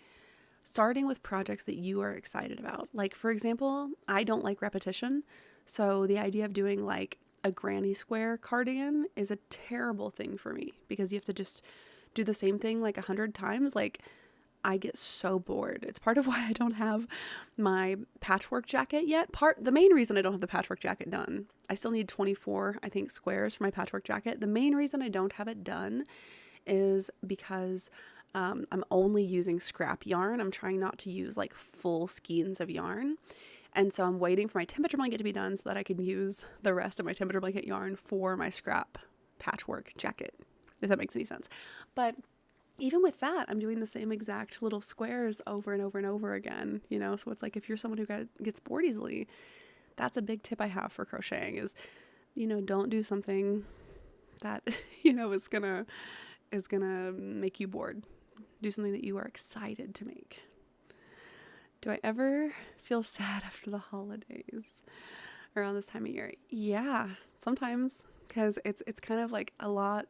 starting with projects that you are excited about. Like, for example, I don't like repetition. So the idea of doing like a granny square cardigan is a terrible thing for me, because you have to just do the same thing like 100 times. Like, I get so bored. It's part of why I don't have my patchwork jacket yet. The main reason I don't have the patchwork jacket done, I still need 24, I think, squares for my patchwork jacket. The main reason I don't have it done is because I'm only using scrap yarn. I'm trying not to use like full skeins of yarn. And so I'm waiting for my temperature blanket to be done so that I can use the rest of my temperature blanket yarn for my scrap patchwork jacket, if that makes any sense. But even with that, I'm doing the same exact little squares over and over and over again, you know? So it's like, if you're someone who gets bored easily, that's a big tip I have for crocheting is, you know, don't do something that, you know, is gonna make you bored. Do something that you are excited to make. Do I ever feel sad after the holidays around this time of year? Yeah, sometimes, because it's kind of like a lot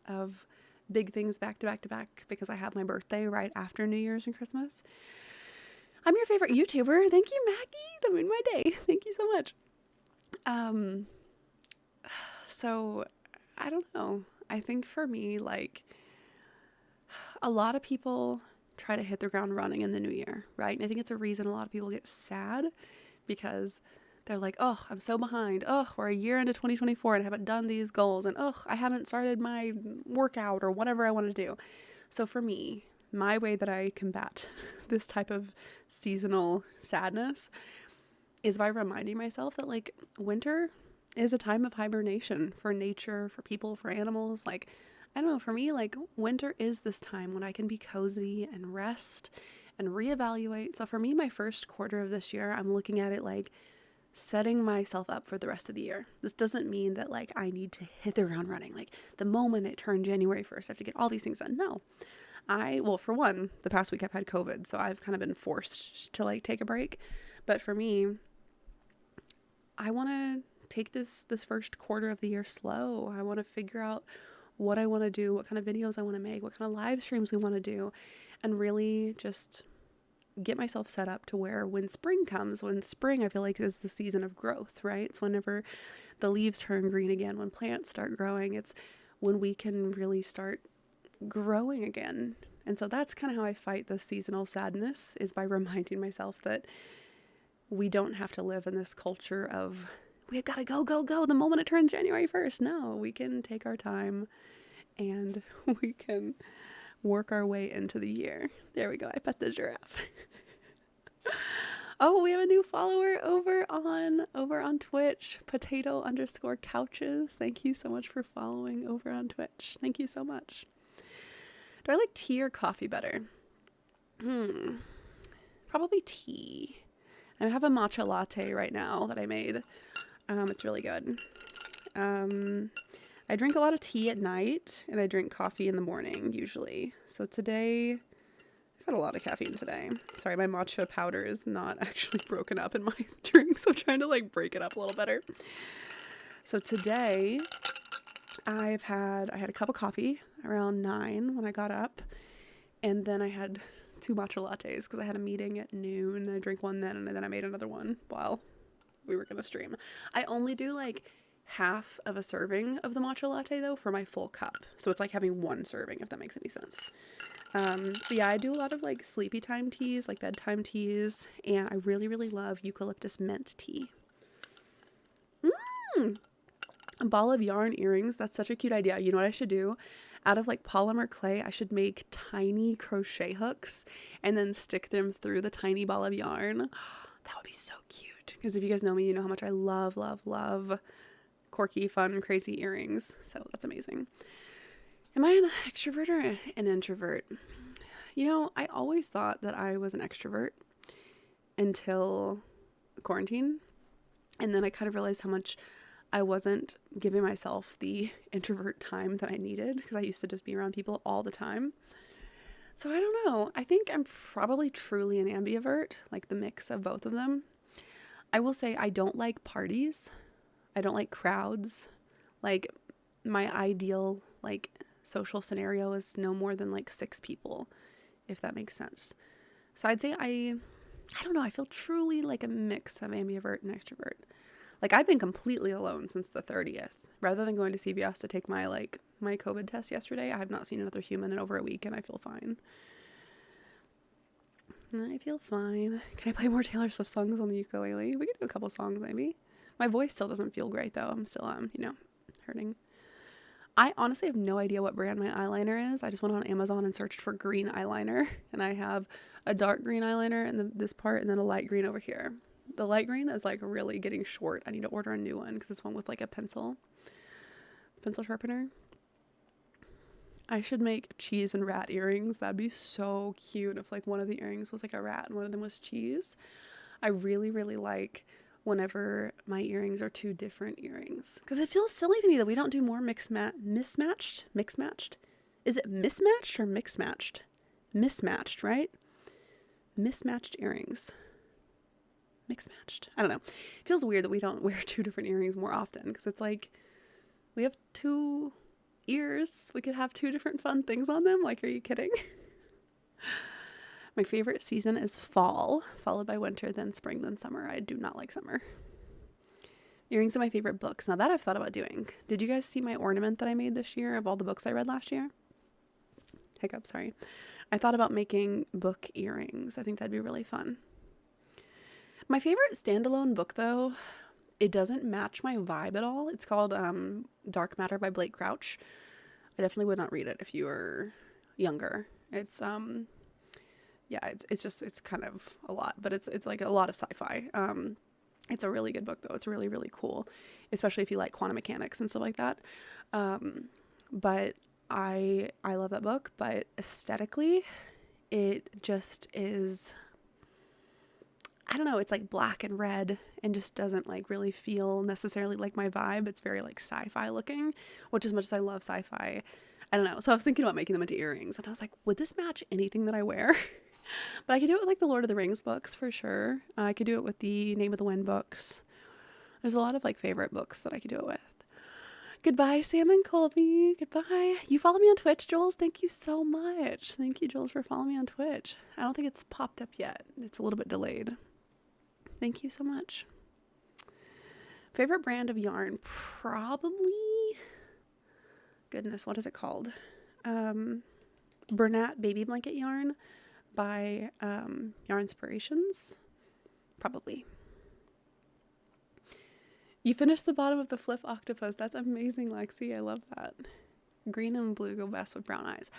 of big things back to back to back, because I have my birthday right after New Year's and Christmas. I'm your favorite YouTuber. Thank you, Maggie. That made my day. Thank you so much. So I don't know. I think for me, like, a lot of people try to hit the ground running in the new year, right? And I think it's a reason a lot of people get sad, because they're like, oh, I'm so behind. Oh, we're a year into 2024 and I haven't done these goals. And oh, I haven't started my workout or whatever I want to do. So for me, my way that I combat this type of seasonal sadness is by reminding myself that like winter is a time of hibernation for nature, for people, for animals. Like, I don't know, for me, like winter is this time when I can be cozy and rest and reevaluate. So for me, my first quarter of this year, I'm looking at it like setting myself up for the rest of the year. This doesn't mean that like I need to hit the ground running. Like the moment it turned January 1st, I have to get all these things done. No. Well, for one, the past week I've had COVID, so I've kind of been forced to like take a break. But for me, I want to take this first quarter of the year slow. I want to figure out what I want to do, what kind of videos I want to make, what kind of live streams we want to do, and really just get myself set up to where when spring comes, when spring I feel like is the season of growth, right? It's whenever the leaves turn green again, when plants start growing, it's when we can really start growing again. And so that's kind of how I fight this seasonal sadness, is by reminding myself that we don't have to live in this culture of we've got to go, go, go the moment it turns January 1st. No, we can take our time and we can work our way into the year. There we go. I pet the giraffe. Oh, we have a new follower over on Twitch, potato_couches. Thank you so much for following over on Twitch. Thank you so much. Do I like tea or coffee better? Probably tea. I have a matcha latte right now that I made. It's really good. I drink a lot of tea at night and I drink coffee in the morning usually. So today, I've had a lot of caffeine today. Sorry, my matcha powder is not actually broken up in my drink, so I'm trying to like break it up a little better. So today, I had a cup of coffee around 9 when I got up, and then I had 2 matcha lattes because I had a meeting at noon. I drank one then, and then I made another one while we were gonna stream. I only do like half of a serving of the matcha latte though for my full cup, so it's like having 1 serving, if that makes any sense. But yeah, I do a lot of like sleepy time teas, like bedtime teas, and I really love eucalyptus mint tea. A ball of yarn earrings. That's such a cute idea. You know what I should do? Out of like polymer clay, I should make tiny crochet hooks and then stick them through the tiny ball of yarn. That would be so cute. Because if you guys know me, you know how much I love quirky, fun, crazy earrings. So that's amazing. Am I an extrovert or an introvert? You know, I always thought that I was an extrovert until quarantine. And then I kind of realized how much I wasn't giving myself the introvert time that I needed, because I used to just be around people all the time. So I don't know. I think I'm probably truly an ambivert, like the mix of both of them. I will say I don't like parties. I don't like crowds. Like my ideal like social scenario is no more than like 6 people, if that makes sense. So I'd say I don't know. I feel truly like a mix of ambivert and extrovert. Like I've been completely alone since the 30th. Rather than going to CVS to take my COVID test yesterday, I have not seen another human in over a week, and I feel fine. I feel fine. Can I play more Taylor Swift songs on the ukulele? We could do a couple songs maybe. My voice still doesn't feel great though. I'm still hurting. I honestly have no idea what brand my eyeliner is. I just went on Amazon and searched for green eyeliner, and I have a dark green eyeliner in this part and then a light green over here. The light green is like really getting short. I need to order a new one because it's one with like a pencil sharpener. I should make cheese and rat earrings. That'd be so cute if like one of the earrings was like a rat and one of them was cheese. I really like whenever my earrings are 2 different earrings, because it feels silly to me that we don't do more mismatched. Is it mismatched or mixed-matched? Mismatched, right? Mismatched earrings. Mixed-matched. I don't know. It feels weird that we don't wear 2 different earrings more often, because it's like we have 2 ears. We could have 2 different fun things on them. Like, are you kidding? My favorite season is fall, followed by winter, then spring, then summer. I do not like summer. Earrings are my favorite books. Now that I've thought about doing. Did you guys see my ornament that I made this year of all the books I read last year? Hiccup, sorry. I thought about making book earrings. I think that'd be really fun. My favorite standalone book, though, it doesn't match my vibe at all. It's called Dark Matter by Blake Crouch. I definitely would not read it if you were younger. It's it's kind of a lot, but it's like a lot of sci-fi. It's a really good book though. It's really cool, especially if you like quantum mechanics and stuff like that. But I love that book, but aesthetically it just is, I don't know, it's like black and red and just doesn't like really feel necessarily like my vibe. It's very like sci-fi looking, which as much as I love sci-fi, I don't know. So I was thinking about making them into earrings and I was like, would this match anything that I wear? But I could do it with like the Lord of the Rings books for sure. I could do it with the Name of the Wind books. There's a lot of like favorite books that I could do it with. Goodbye, Sam and Colby. Goodbye. You follow me on Twitch, Jules. Thank you so much. Thank you, Jules, for following me on Twitch. I don't think it's popped up yet. It's a little bit delayed. Thank you so much. Favorite brand of yarn? Probably, goodness, what is it called? Bernat Baby Blanket Yarn by Yarnspirations. Probably. You finished the bottom of the flip octopus. That's amazing, Lexi. I love that. Green and blue go best with brown eyes.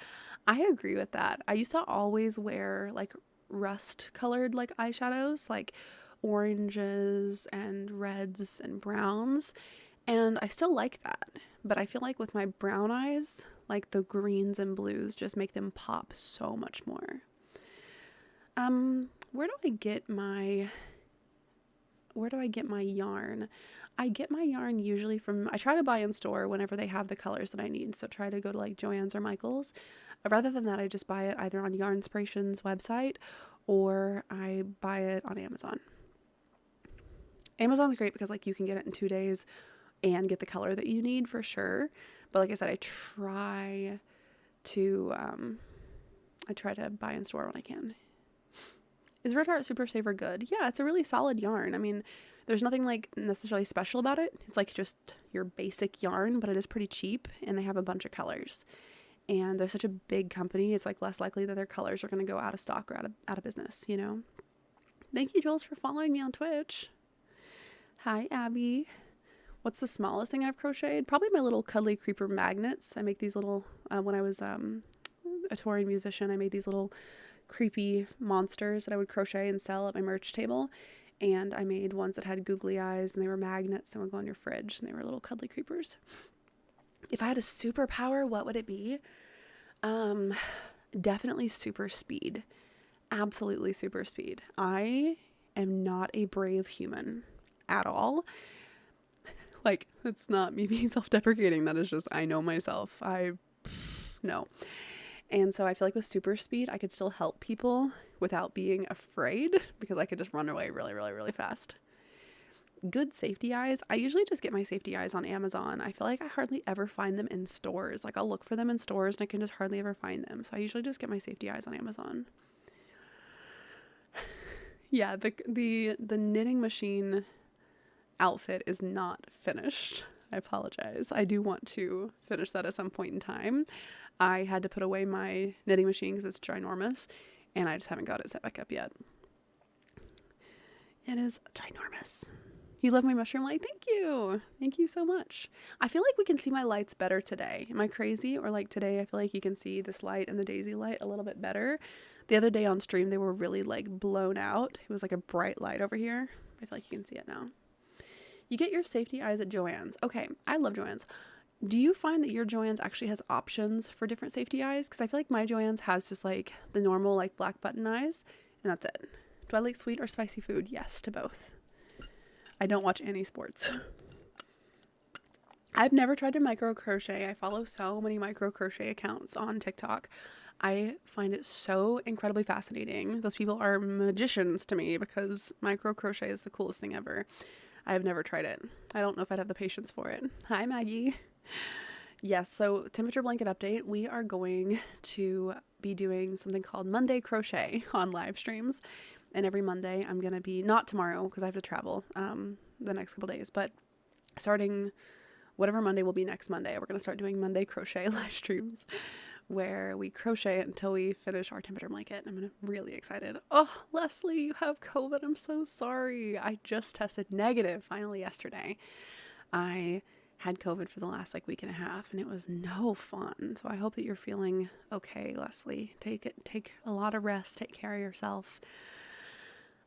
I agree with that. I used to always wear like rust colored like eyeshadows, like oranges and reds and browns, and I still like that, but I feel like with my brown eyes, like the greens and blues just make them pop so much more. Where do I get my yarn? I get my yarn usually I try to buy in store whenever they have the colors that I need, so try to go to like Joann's or Michael's. Rather than that, I just buy it either on Yarnspiration's website or I buy it on Amazon. Amazon's great because like you can get it in 2 days and get the color that you need for sure. But like I said, I try to buy in store when I can. Is Red Heart Super Saver good? Yeah, it's a really solid yarn. I mean, there's nothing like necessarily special about it. It's like just your basic yarn, but it is pretty cheap and they have a bunch of colors. And they're such a big company, it's like less likely that their colors are going to go out of stock or out of business, you know? Thank you, Jules, for following me on Twitch. Hi, Abby. What's the smallest thing I've crocheted? Probably my little cuddly creeper magnets. I make these little, when I was a touring musician, I made these little creepy monsters that I would crochet and sell at my merch table. And I made ones that had googly eyes and they were magnets and would go on your fridge and they were little cuddly creepers. If I had a superpower, what would it be? Definitely super speed. Absolutely super speed. I am not a brave human at all. Like, it's not me being self-deprecating. That is just, I know myself. No. And so I feel like with super speed, I could still help people without being afraid because I could just run away really, really, really fast. Good safety eyes. I usually just get my safety eyes on Amazon. I feel like I hardly ever find them in stores. Like I'll look for them in stores and I can just hardly ever find them. So I usually just get my safety eyes on Amazon. Yeah, the knitting machine outfit is not finished. I apologize. I do want to finish that at some point in time. I had to put away my knitting machine because it's ginormous and I just haven't got it set back up yet. It is ginormous. You love my mushroom light? Thank you. Thank you so much. I feel like we can see my lights better today. Am I crazy? Or like today I feel like you can see this light and the daisy light a little bit better. The other day on stream they were really like blown out. It was like a bright light over here. I feel like you can see it now. You get your safety eyes at Joann's. Okay, I love Joann's. Do you find that your Joann's actually has options for different safety eyes? Because I feel like my Joann's has just like the normal like black button eyes and that's it. Do I like sweet or spicy food? Yes, to both. I don't watch any sports. I've never tried to micro crochet. I follow so many micro crochet accounts on TikTok. I find it so incredibly fascinating. Those people are magicians to me because micro crochet is the coolest thing ever. I have never tried it. I don't know if I'd have the patience for it. Hi, Maggie. Yes, so temperature blanket update. We are going to be doing something called Monday Crochet on live streams. And every Monday I'm going to be, not tomorrow because I have to travel the next couple days, but starting whatever Monday will be next Monday, we're going to start doing Monday Crochet live streams where we crochet until we finish our temperature blanket. I'm really excited. Oh, Leslie, you have COVID. I'm so sorry. I just tested negative finally yesterday. I had COVID for the last like week and a half and it was no fun. So I hope that you're feeling okay, Leslie. Take a lot of rest, take care of yourself.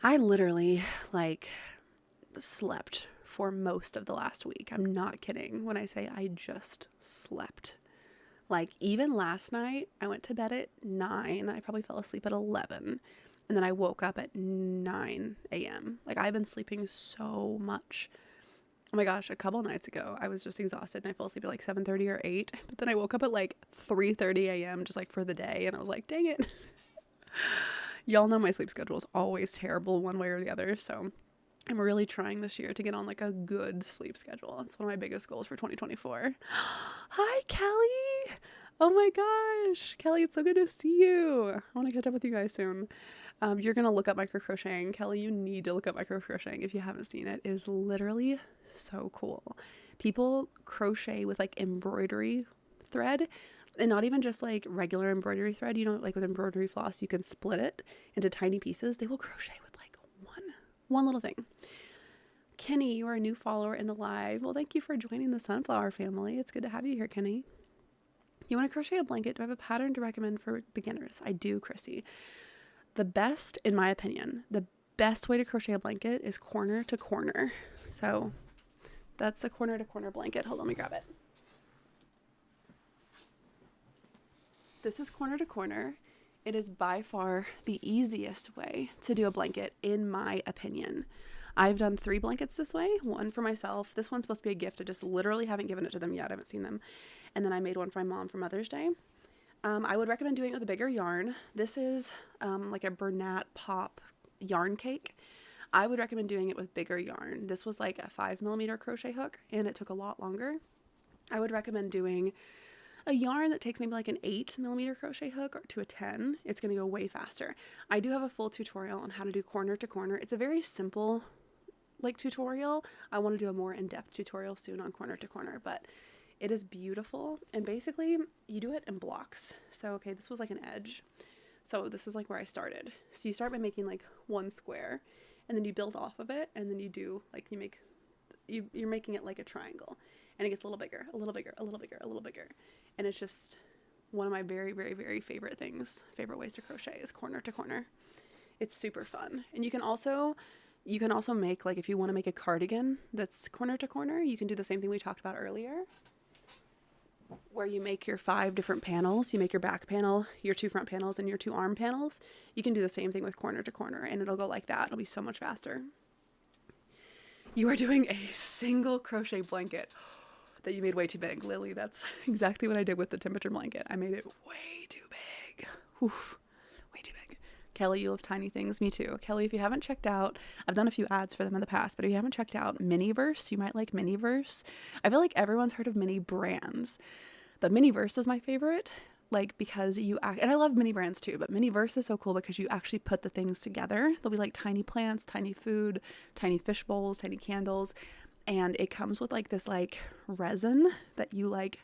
I literally like slept for most of the last week. I'm not kidding when I say I just slept. Like even last night, I went to bed at 9. I probably fell asleep at 11. And and then I woke up at 9 a.m. Like, I've been sleeping so much. Oh my gosh, a couple nights ago, I was just exhausted and I fell asleep at like 7:30 or 8. But then I woke up at like 3:30 a.m. just like for the day. And I was like, dang it. Y'all know my sleep schedule is always terrible one way or the other. So I'm really trying this year to get on like a good sleep schedule. It's one of my biggest goals for 2024. Hi, Kelly. Oh my gosh. Kelly, it's so good to see you. I want to catch up with you guys soon. You're going to look up micro crocheting. Kelly, you need to look up micro crocheting if you haven't seen it. It is literally so cool. People crochet with like embroidery thread, and not even just like regular embroidery thread. You know, like with embroidery floss, you can split it into tiny pieces. They will crochet with like one little thing. Kenny, you are a new follower in the live. Well, thank you for joining the Sunflower family. It's good to have you here, Kenny. You want to crochet a blanket? Do I have a pattern to recommend for beginners? I do, Chrissy. The best, in my opinion, the best way to crochet a blanket is corner to corner. So that's a corner to corner blanket. Hold on, let me grab it. This is corner to corner. It is by far the easiest way to do a blanket, in my opinion. I've done 3 blankets this way, one for myself. This one's supposed to be a gift. I just literally haven't given it to them yet. I haven't seen them. And then I made one for my mom for Mother's Day. I would recommend doing it with a bigger yarn. This is like a Bernat Pop yarn cake. I would recommend doing it with bigger yarn. This was like a 5mm crochet hook and it took a lot longer. I would recommend doing a yarn that takes maybe like an 8mm crochet hook or to a 10. It's going to go way faster. I do have a full tutorial on how to do corner to corner. It's a very simple like tutorial. I want to do a more in-depth tutorial soon on corner to corner, but it is beautiful. And basically you do it in blocks. So, okay, this was like an edge. So this is like where I started. So you start by making like one square and then you build off of it. And then you do like, you're making it like a triangle and it gets a little bigger, a little bigger, a little bigger, a little bigger. And it's just one of my very, very, very favorite ways to crochet is corner to corner. It's super fun. And you can also make, like, if you want to make a cardigan that's corner to corner, you can do the same thing we talked about earlier, where you make your 5 different panels. You make your back panel, your 2 front panels, and your 2 arm panels. You can do the same thing with corner to corner, and it'll go like that. It'll be so much faster. You are doing a single crochet blanket that you made way too big. Lily, that's exactly what I did with the temperature blanket. I made it way too big. Oof, way too big. Kelly, you love tiny things. Me too. Kelly, if you haven't checked out, I've done a few ads for them in the past, but if you haven't checked out Miniverse, you might like Miniverse. I feel like everyone's heard of mini brands, but Miniverse is my favorite. Like, because and I love mini brands too, but Miniverse is so cool because you actually put the things together. There'll be like tiny plants, tiny food, tiny fish bowls, tiny candles. And it comes with like this like resin that you like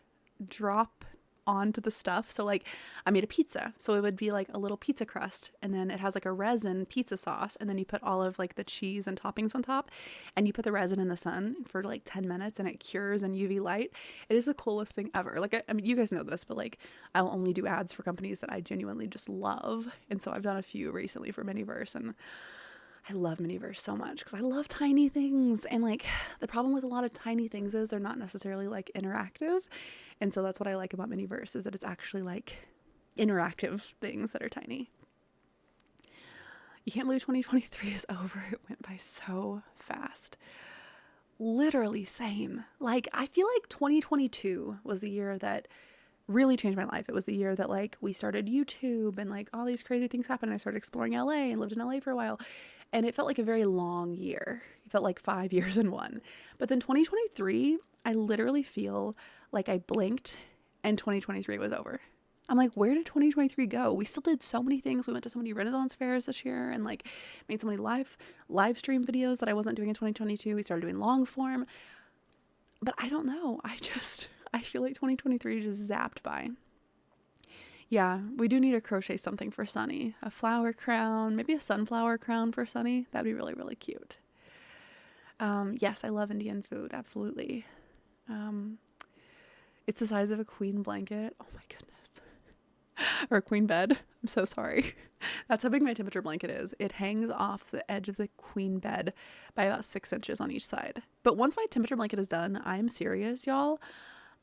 drop onto the stuff. So like I made a pizza, so it would be like a little pizza crust, and then it has like a resin pizza sauce, and then you put all of like the cheese and toppings on top, and you put the resin in the sun for like 10 minutes and it cures in UV light. It is the coolest thing ever. Like, I mean, you guys know this, but like I'll only do ads for companies that I genuinely just love. And so I've done a few recently for Miniverse, and I love Miniverse so much because I love tiny things. And like the problem with a lot of tiny things is they're not necessarily like interactive. And so that's what I like about Miniverse, is that it's actually like interactive things that are tiny. You can't believe 2023 is over. It went by so fast. Literally same. Like, I feel like 2022 was the year that really changed my life. It was the year that like we started YouTube and like all these crazy things happened. I started exploring LA and lived in LA for a while. And it felt like a very long year. It felt like 5 years in one. But then 2023, I literally feel like I blinked and 2023 was over. I'm like, where did 2023 go? We still did so many things. We went to so many Renaissance fairs this year and like made so many live stream videos that I wasn't doing in 2022. We started doing long form. But I don't know. I feel like 2023 just zapped by. Yeah, we do need to crochet something for Sunny. A flower crown, maybe a sunflower crown for Sunny. That'd be really, really cute. Yes, I love Indian food. Absolutely. It's the size of a queen blanket. Oh my goodness. Or a queen bed. I'm so sorry. That's how big my temperature blanket is. It hangs off the edge of the queen bed by about 6 inches on each side. But once my temperature blanket is done, I'm serious, y'all.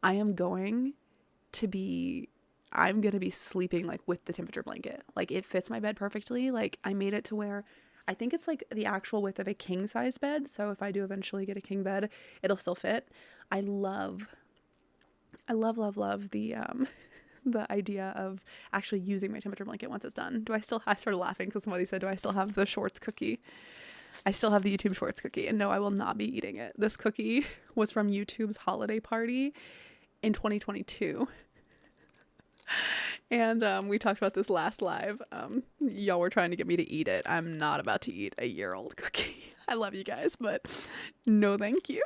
I am going to be I'm going to be sleeping like with the temperature blanket. Like it fits my bed perfectly. Like I made it to where I think it's like the actual width of a king size bed. So if I do eventually get a king bed, it'll still fit. I love the idea of actually using my temperature blanket once it's done. I started laughing because somebody said, do I still have the shorts cookie? I still have the YouTube shorts cookie, and no, I will not be eating it. This cookie was from YouTube's holiday party in 2022. And we talked about this last live. Y'all were trying to get me to eat it. I'm not about to eat a year-old cookie. I love you guys, but no thank you.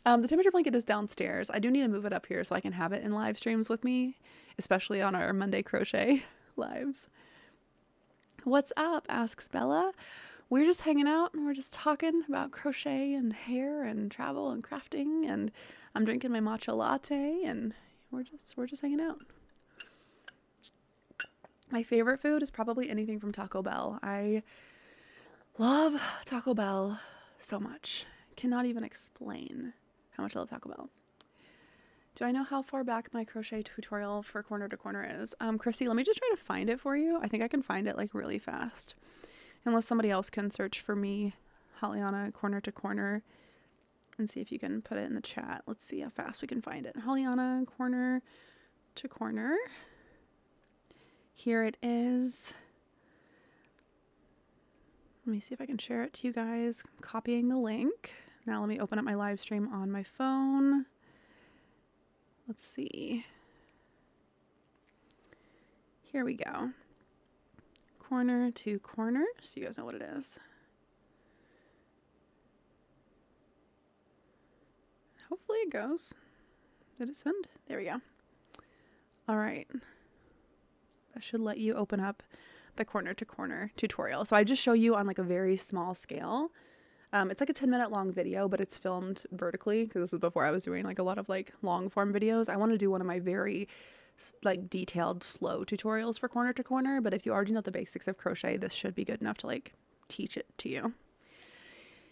The temperature blanket is downstairs. I do need to move it up here so I can have it in live streams with me, especially on our Monday crochet lives. What's up? Asks Bella. We're just hanging out and we're just talking about crochet and hair and travel and crafting, and I'm drinking my matcha latte and we're just hanging out. My favorite food is probably anything from Taco Bell. I love Taco Bell so much. Cannot even explain how much I love Taco Bell. Do I know how far back my crochet tutorial for corner to corner is? Chrissy, let me just try to find it for you. I think I can find it like really fast. Unless somebody else can search for me, Hollyana corner to corner, and see if you can put it in the chat. Let's see how fast we can find it. Hollyana corner to corner. Here it is. Let me see if I can share it to you guys. I'm copying the link. Now let me open up my live stream on my phone. Let's see. Here we go. Corner to corner, so you guys know what it is. Hopefully it goes. Did it send? There we go. All right. That should let you open up the corner to corner tutorial. So I just show you on like a very small scale. It's like a 10-minute long video, but it's filmed vertically because this is before I was doing like a lot of like long form videos. I want to do one of my very like detailed slow tutorials for corner to corner, but if you already know the basics of crochet, this should be good enough to like teach it to you.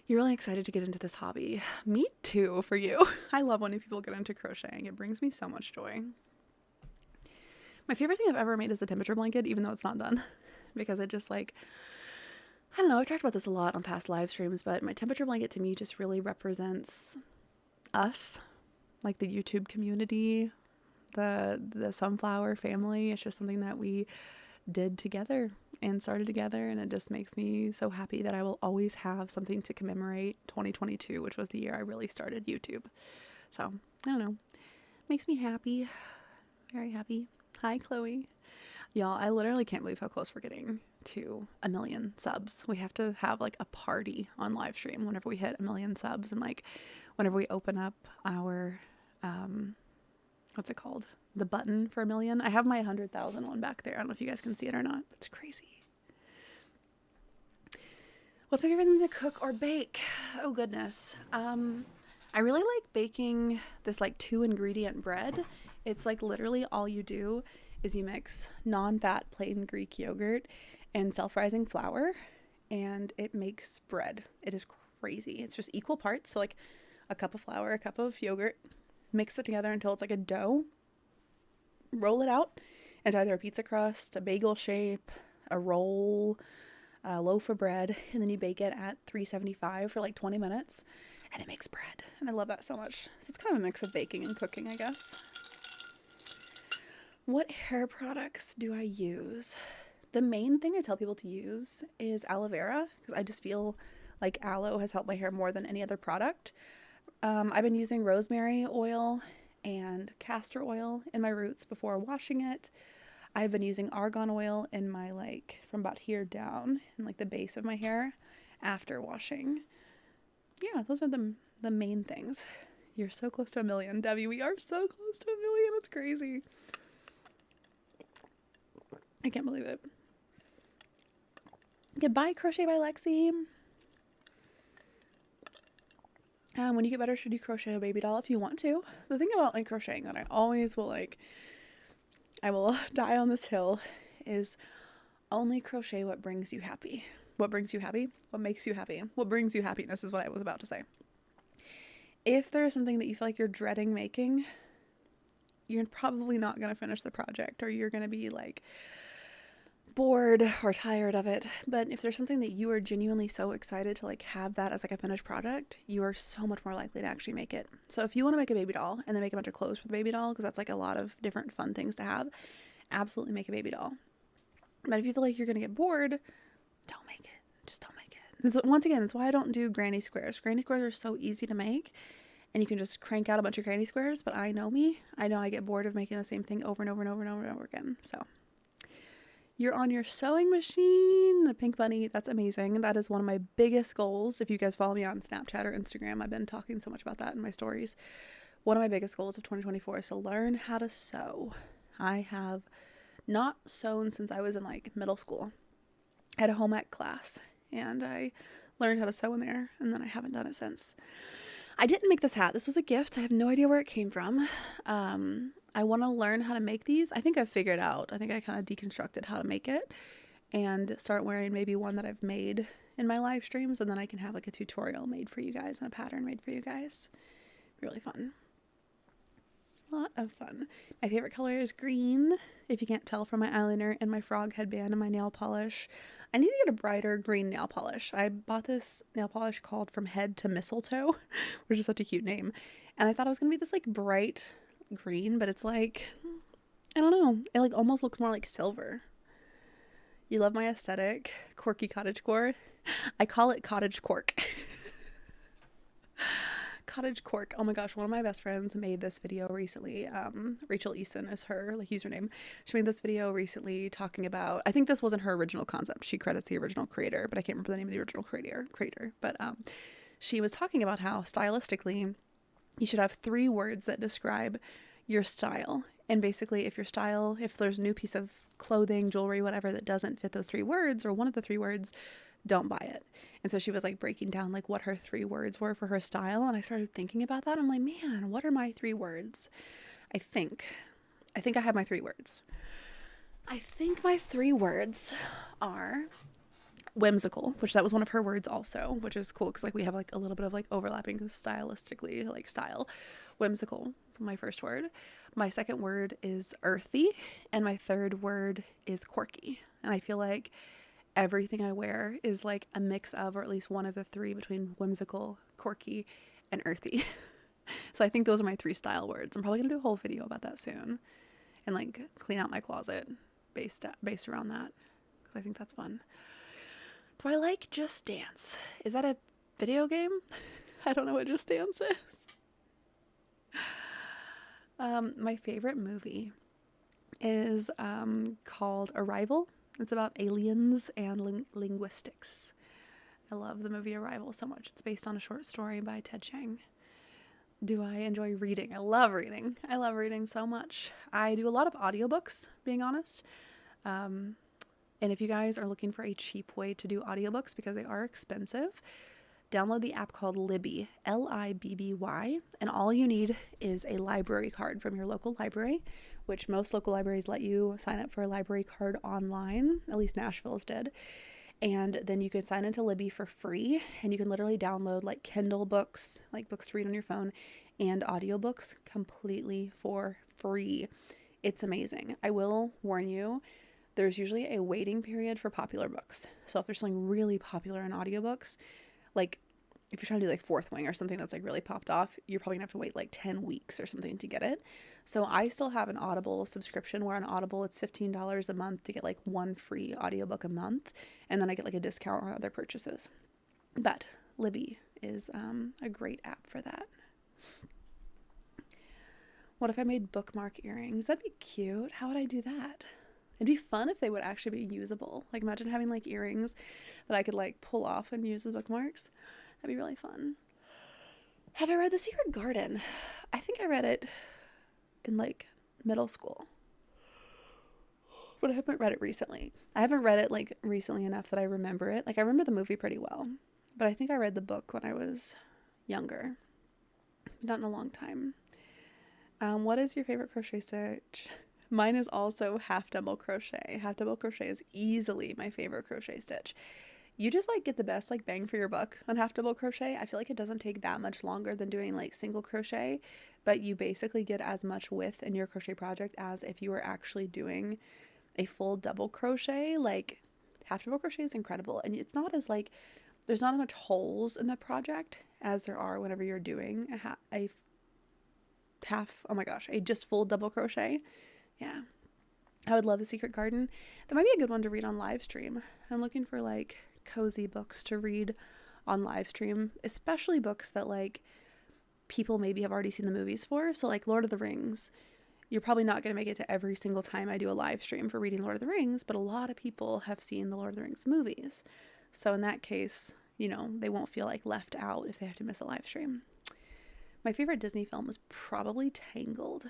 You're really excited to get into this hobby. Me too, for you. I love when new people get into crocheting. It brings me so much joy. My favorite thing I've ever made is the temperature blanket, even though it's not done, because it just like, I don't know, I've talked about this a lot on past live streams, but my temperature blanket to me just really represents us, like the YouTube community, the sunflower family. It's just something that we did together and started together, and it just makes me so happy that I will always have something to commemorate 2022, which was the year I really started YouTube. So, I don't know. Makes me happy. Very happy. Hi, Chloe. Y'all, I literally can't believe how close we're getting to 1 million subs. We have to have like a party on live stream whenever we hit 1 million subs, and like whenever we open up our what's it called, the button for 1 million. I have my 100,000 one back there. I don't know if you guys can see it or not. It's crazy. What's my favorite thing to cook or bake? Oh goodness. I really like baking this like 2-ingredient bread. It's like literally all you do is you mix non-fat plain Greek yogurt and self-rising flour, and it makes bread. It is crazy. It's just equal parts. So like a cup of flour, a cup of yogurt, mix it together until it's like a dough. Roll it out into either a pizza crust, a bagel shape, a roll, a loaf of bread, and then you bake it at 375 for like 20 minutes, and it makes bread. And I love that so much. So it's kind of a mix of baking and cooking, I guess. What hair products do I use? The main thing I tell people to use is aloe vera, because I just feel like aloe has helped my hair more than any other product. I've been using rosemary oil and castor oil in my roots before washing it. I've been using argan oil in my, like, from about here down in like the base of my hair after washing. Yeah, those are the main things. You're so close to 1 million, Debbie. We are so close to 1 million. It's crazy. I can't believe it. Goodbye, Crochet by Lexi. When you get better, should you crochet a baby doll if you want to? The thing about like crocheting that I always will like, I will die on this hill, is only crochet what brings you happy. What brings you happy? What makes you happy? What brings you happiness is what I was about to say. If there is something that you feel like you're dreading making, you're probably not going to finish the project, or you're going to be like bored or tired of it. But if there's something that you are genuinely so excited to like have that as like a finished product, you are so much more likely to actually make it. So if you want to make a baby doll and then make a bunch of clothes for the baby doll, because that's like a lot of different fun things to have, absolutely make a baby doll. But if you feel like you're going to get bored, don't make it. Just don't make it. Once again, it's why I don't do granny squares. Granny squares are so easy to make, and you can just crank out a bunch of granny squares. But I know me. I know I get bored of making the same thing over and over and over and over and over again. So you're on your sewing machine, the pink bunny. That's amazing. That is one of my biggest goals. If you guys follow me on Snapchat or Instagram, I've been talking so much about that in my stories. One of my biggest goals of 2024 is to learn how to sew. I have not sewn since I was in like middle school. I had a home ec class and I learned how to sew in there, and then I haven't done it since. I didn't make this hat. This was a gift. I have no idea where it came from. I want to learn how to make these. I think I've figured out. I think I kind of deconstructed how to make it and start wearing maybe one that I've made in my live streams, and then I can have like a tutorial made for you guys and a pattern made for you guys. Really fun. A lot of fun. My favorite color is green, if you can't tell from my eyeliner and my frog headband and my nail polish. I need to get a brighter green nail polish. I bought this nail polish called From Head to Mistletoe, which is such a cute name. And I thought it was going to be this like bright green, but it's like, I don't know. It like almost looks more like silver. You love my aesthetic. Quirky cottagecore. I call it cottage cork. Cottage cork. Oh my gosh, one of my best friends made this video recently. Rachel Eason is her like username. She made this video recently talking about, I think this wasn't her original concept. She credits the original creator, but I can't remember the name of the original creator. But she was talking about how stylistically you should have 3 words that describe your style. And basically if there's a new piece of clothing, jewelry, whatever that doesn't fit those 3 words, or one of the 3 words, don't buy it. And so she was like breaking down like what her 3 words were for her style, and I started thinking about that. I'm like, man, what are my 3 words? I think I have my 3 words. I think my 3 words are whimsical, which that was one of her words also, which is cool because like we have like a little bit of like overlapping stylistically, like style. Whimsical, it's my first word. My second word is earthy, and my third word is quirky. And I feel like everything I wear is like a mix of, or at least one of the 3 between whimsical, quirky, and earthy. So I think those are my 3 style words. I'm probably gonna do a whole video about that soon, and like clean out my closet based around that, because I think that's fun. Do I like Just Dance? Is that a video game? I don't know what Just Dance is. My favorite movie is called Arrival. It's about aliens and linguistics. I love the movie Arrival so much. It's based on a short story by Ted Chiang. Do I enjoy reading? I love reading. I love reading so much. I do a lot of audiobooks, being honest. And if you guys are looking for a cheap way to do audiobooks, because they are expensive, download the app called Libby, Libby, and all you need is a library card from your local library, which most local libraries let you sign up for a library card online, at least Nashville's did. And then you can sign into Libby for free, and you can literally download like Kindle books, like books to read on your phone, and audiobooks completely for free. It's amazing. I will warn you, there's usually a waiting period for popular books. So if there's something really popular in audiobooks, like if you're trying to do like Fourth Wing or something that's like really popped off, you're probably gonna have to wait like 10 weeks or something to get it. So I still have an Audible subscription where on Audible it's $15 a month to get like 1 free audiobook a month, and then I get like a discount on other purchases. But Libby is a great app for that. What if I made bookmark earrings? That'd be cute. How would I do that? It'd be fun if they would actually be usable. Like imagine having like earrings that I could like pull off and use as bookmarks. That'd be really fun. Have I read The Secret Garden? I think I read it in like middle school, but I haven't read it recently. I haven't read it like recently enough that I remember it. Like I remember the movie pretty well, but I think I read the book when I was younger. Not in a long time. What is your favorite crochet stitch? Mine is also half double crochet. Half double crochet is easily my favorite crochet stitch. You just like get the best like bang for your buck on half double crochet. I feel like it doesn't take that much longer than doing like single crochet. but you basically get as much width in your crochet project as if you were actually doing a full double crochet. Like, half double crochet is incredible, and it's not as like, there's not as much holes in the project as there are whenever you're doing a half, oh my gosh, a just full double crochet. Yeah. I would love The Secret Garden. That might be a good one to read on live stream. I'm looking for like cozy books to read on live stream, especially books that like people maybe have already seen the movies for. So like Lord of the Rings, you're probably not going to make it to every single time I do a live stream for reading Lord of the Rings, but a lot of people have seen the Lord of the Rings movies. So in that case, you know, they won't feel like left out if they have to miss a live stream. My favorite Disney film was probably Tangled.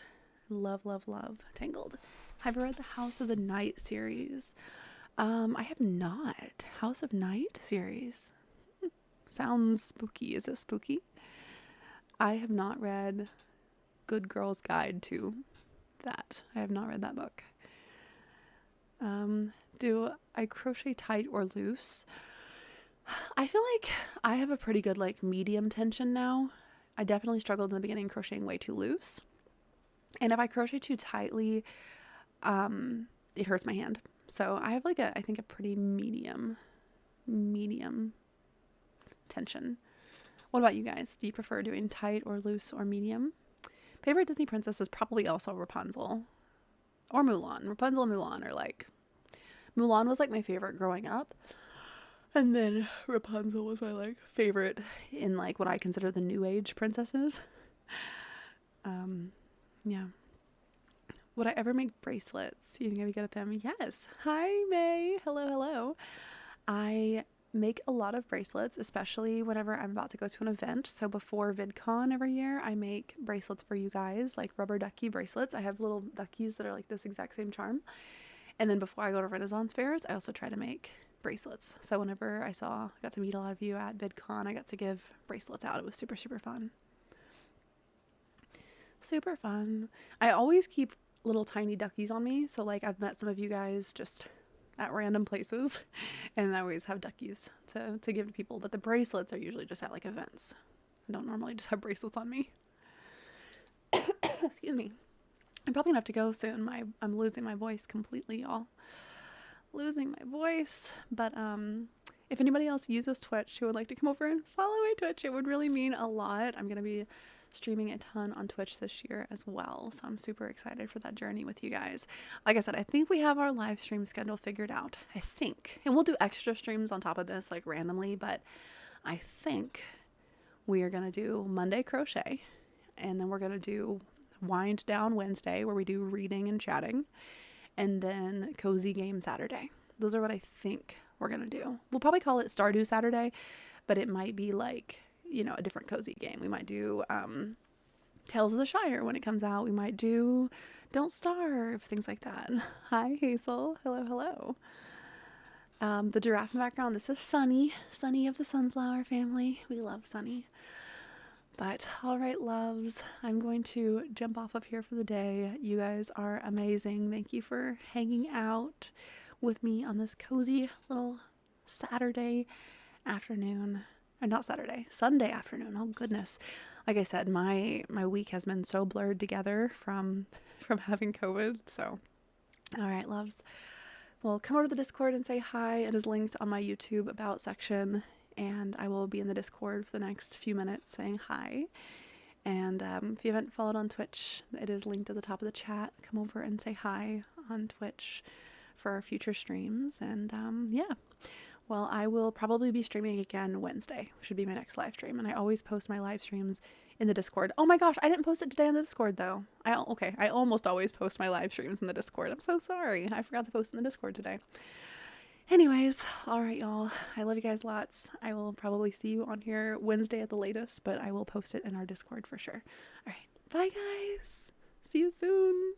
Love, love, love Tangled. Have you read the House of the Night series? I have not. House of Night series. Sounds spooky. Is it spooky? I have not read Good Girl's Guide to that. I have not read that book. Do I crochet tight or loose? I feel like I have a pretty good like medium tension now. I definitely struggled in the beginning crocheting way too loose. And if I crochet too tightly, it hurts my hand. So I have like I think a pretty medium tension. What about you guys? Do you prefer doing tight or loose or medium? Favorite Disney princess is probably also Rapunzel or Mulan. Rapunzel and Mulan are like, Mulan was like my favorite growing up. And then Rapunzel was my like favorite in like what I consider the new age princesses. Yeah. Would I ever make bracelets? You think I'd be good at them? Yes. Hi, May. Hello, hello. I make a lot of bracelets, especially whenever I'm about to go to an event. So before VidCon every year, I make bracelets for you guys, like rubber ducky bracelets. I have little duckies that are like this exact same charm. And then before I go to Renaissance fairs, I also try to make bracelets. So whenever I got to meet a lot of you at VidCon, I got to give bracelets out. It was super, super fun. Super fun. I always keep little tiny duckies on me. So like I've met some of you guys just at random places, and I always have duckies to give to people. But the bracelets are usually just at like events. I don't normally just have bracelets on me. Excuse me. I'm probably gonna have to go soon. I'm losing my voice completely, y'all. Losing my voice. But if anybody else uses Twitch who would like to come over and follow my Twitch, it would really mean a lot. I'm gonna be streaming a ton on Twitch this year as well, so I'm super excited for that journey with you guys. Like I said, I think we have our live stream schedule figured out. I think, and we'll do extra streams on top of this like randomly, but I think we are gonna do Monday crochet, and then we're gonna do Wind Down Wednesday where we do reading and chatting, and then Cozy Game Saturday. Those are what I think we're gonna do. We'll probably call it Stardew Saturday, but it might be like, you know, a different cozy game. We might do Tales of the Shire when it comes out. We might do Don't Starve, things like that. Hi, Hazel. Hello, hello. The giraffe in the background, this is Sunny. Sunny of the Sunflower family. We love Sunny. But all right, loves, I'm going to jump off of here for the day. You guys are amazing. Thank you for hanging out with me on this cozy little Saturday afternoon. Or not Saturday, Sunday afternoon. Oh goodness. Like I said, my week has been so blurred together from having COVID. So, all right, loves. Well, come over to the Discord and say hi. It is linked on my YouTube About section, and I will be in the Discord for the next few minutes saying hi. And if you haven't followed on Twitch, it is linked at the top of the chat. Come over and say hi on Twitch for our future streams. And yeah. Well, I will probably be streaming again Wednesday, should be my next live stream. And I always post my live streams in the Discord. Oh my gosh, I didn't post it today on the Discord though. I almost always post my live streams in the Discord. I'm so sorry. I forgot to post in the Discord today. Anyways, all right, y'all. I love you guys lots. I will probably see you on here Wednesday at the latest, but I will post it in our Discord for sure. All right, bye guys. See you soon.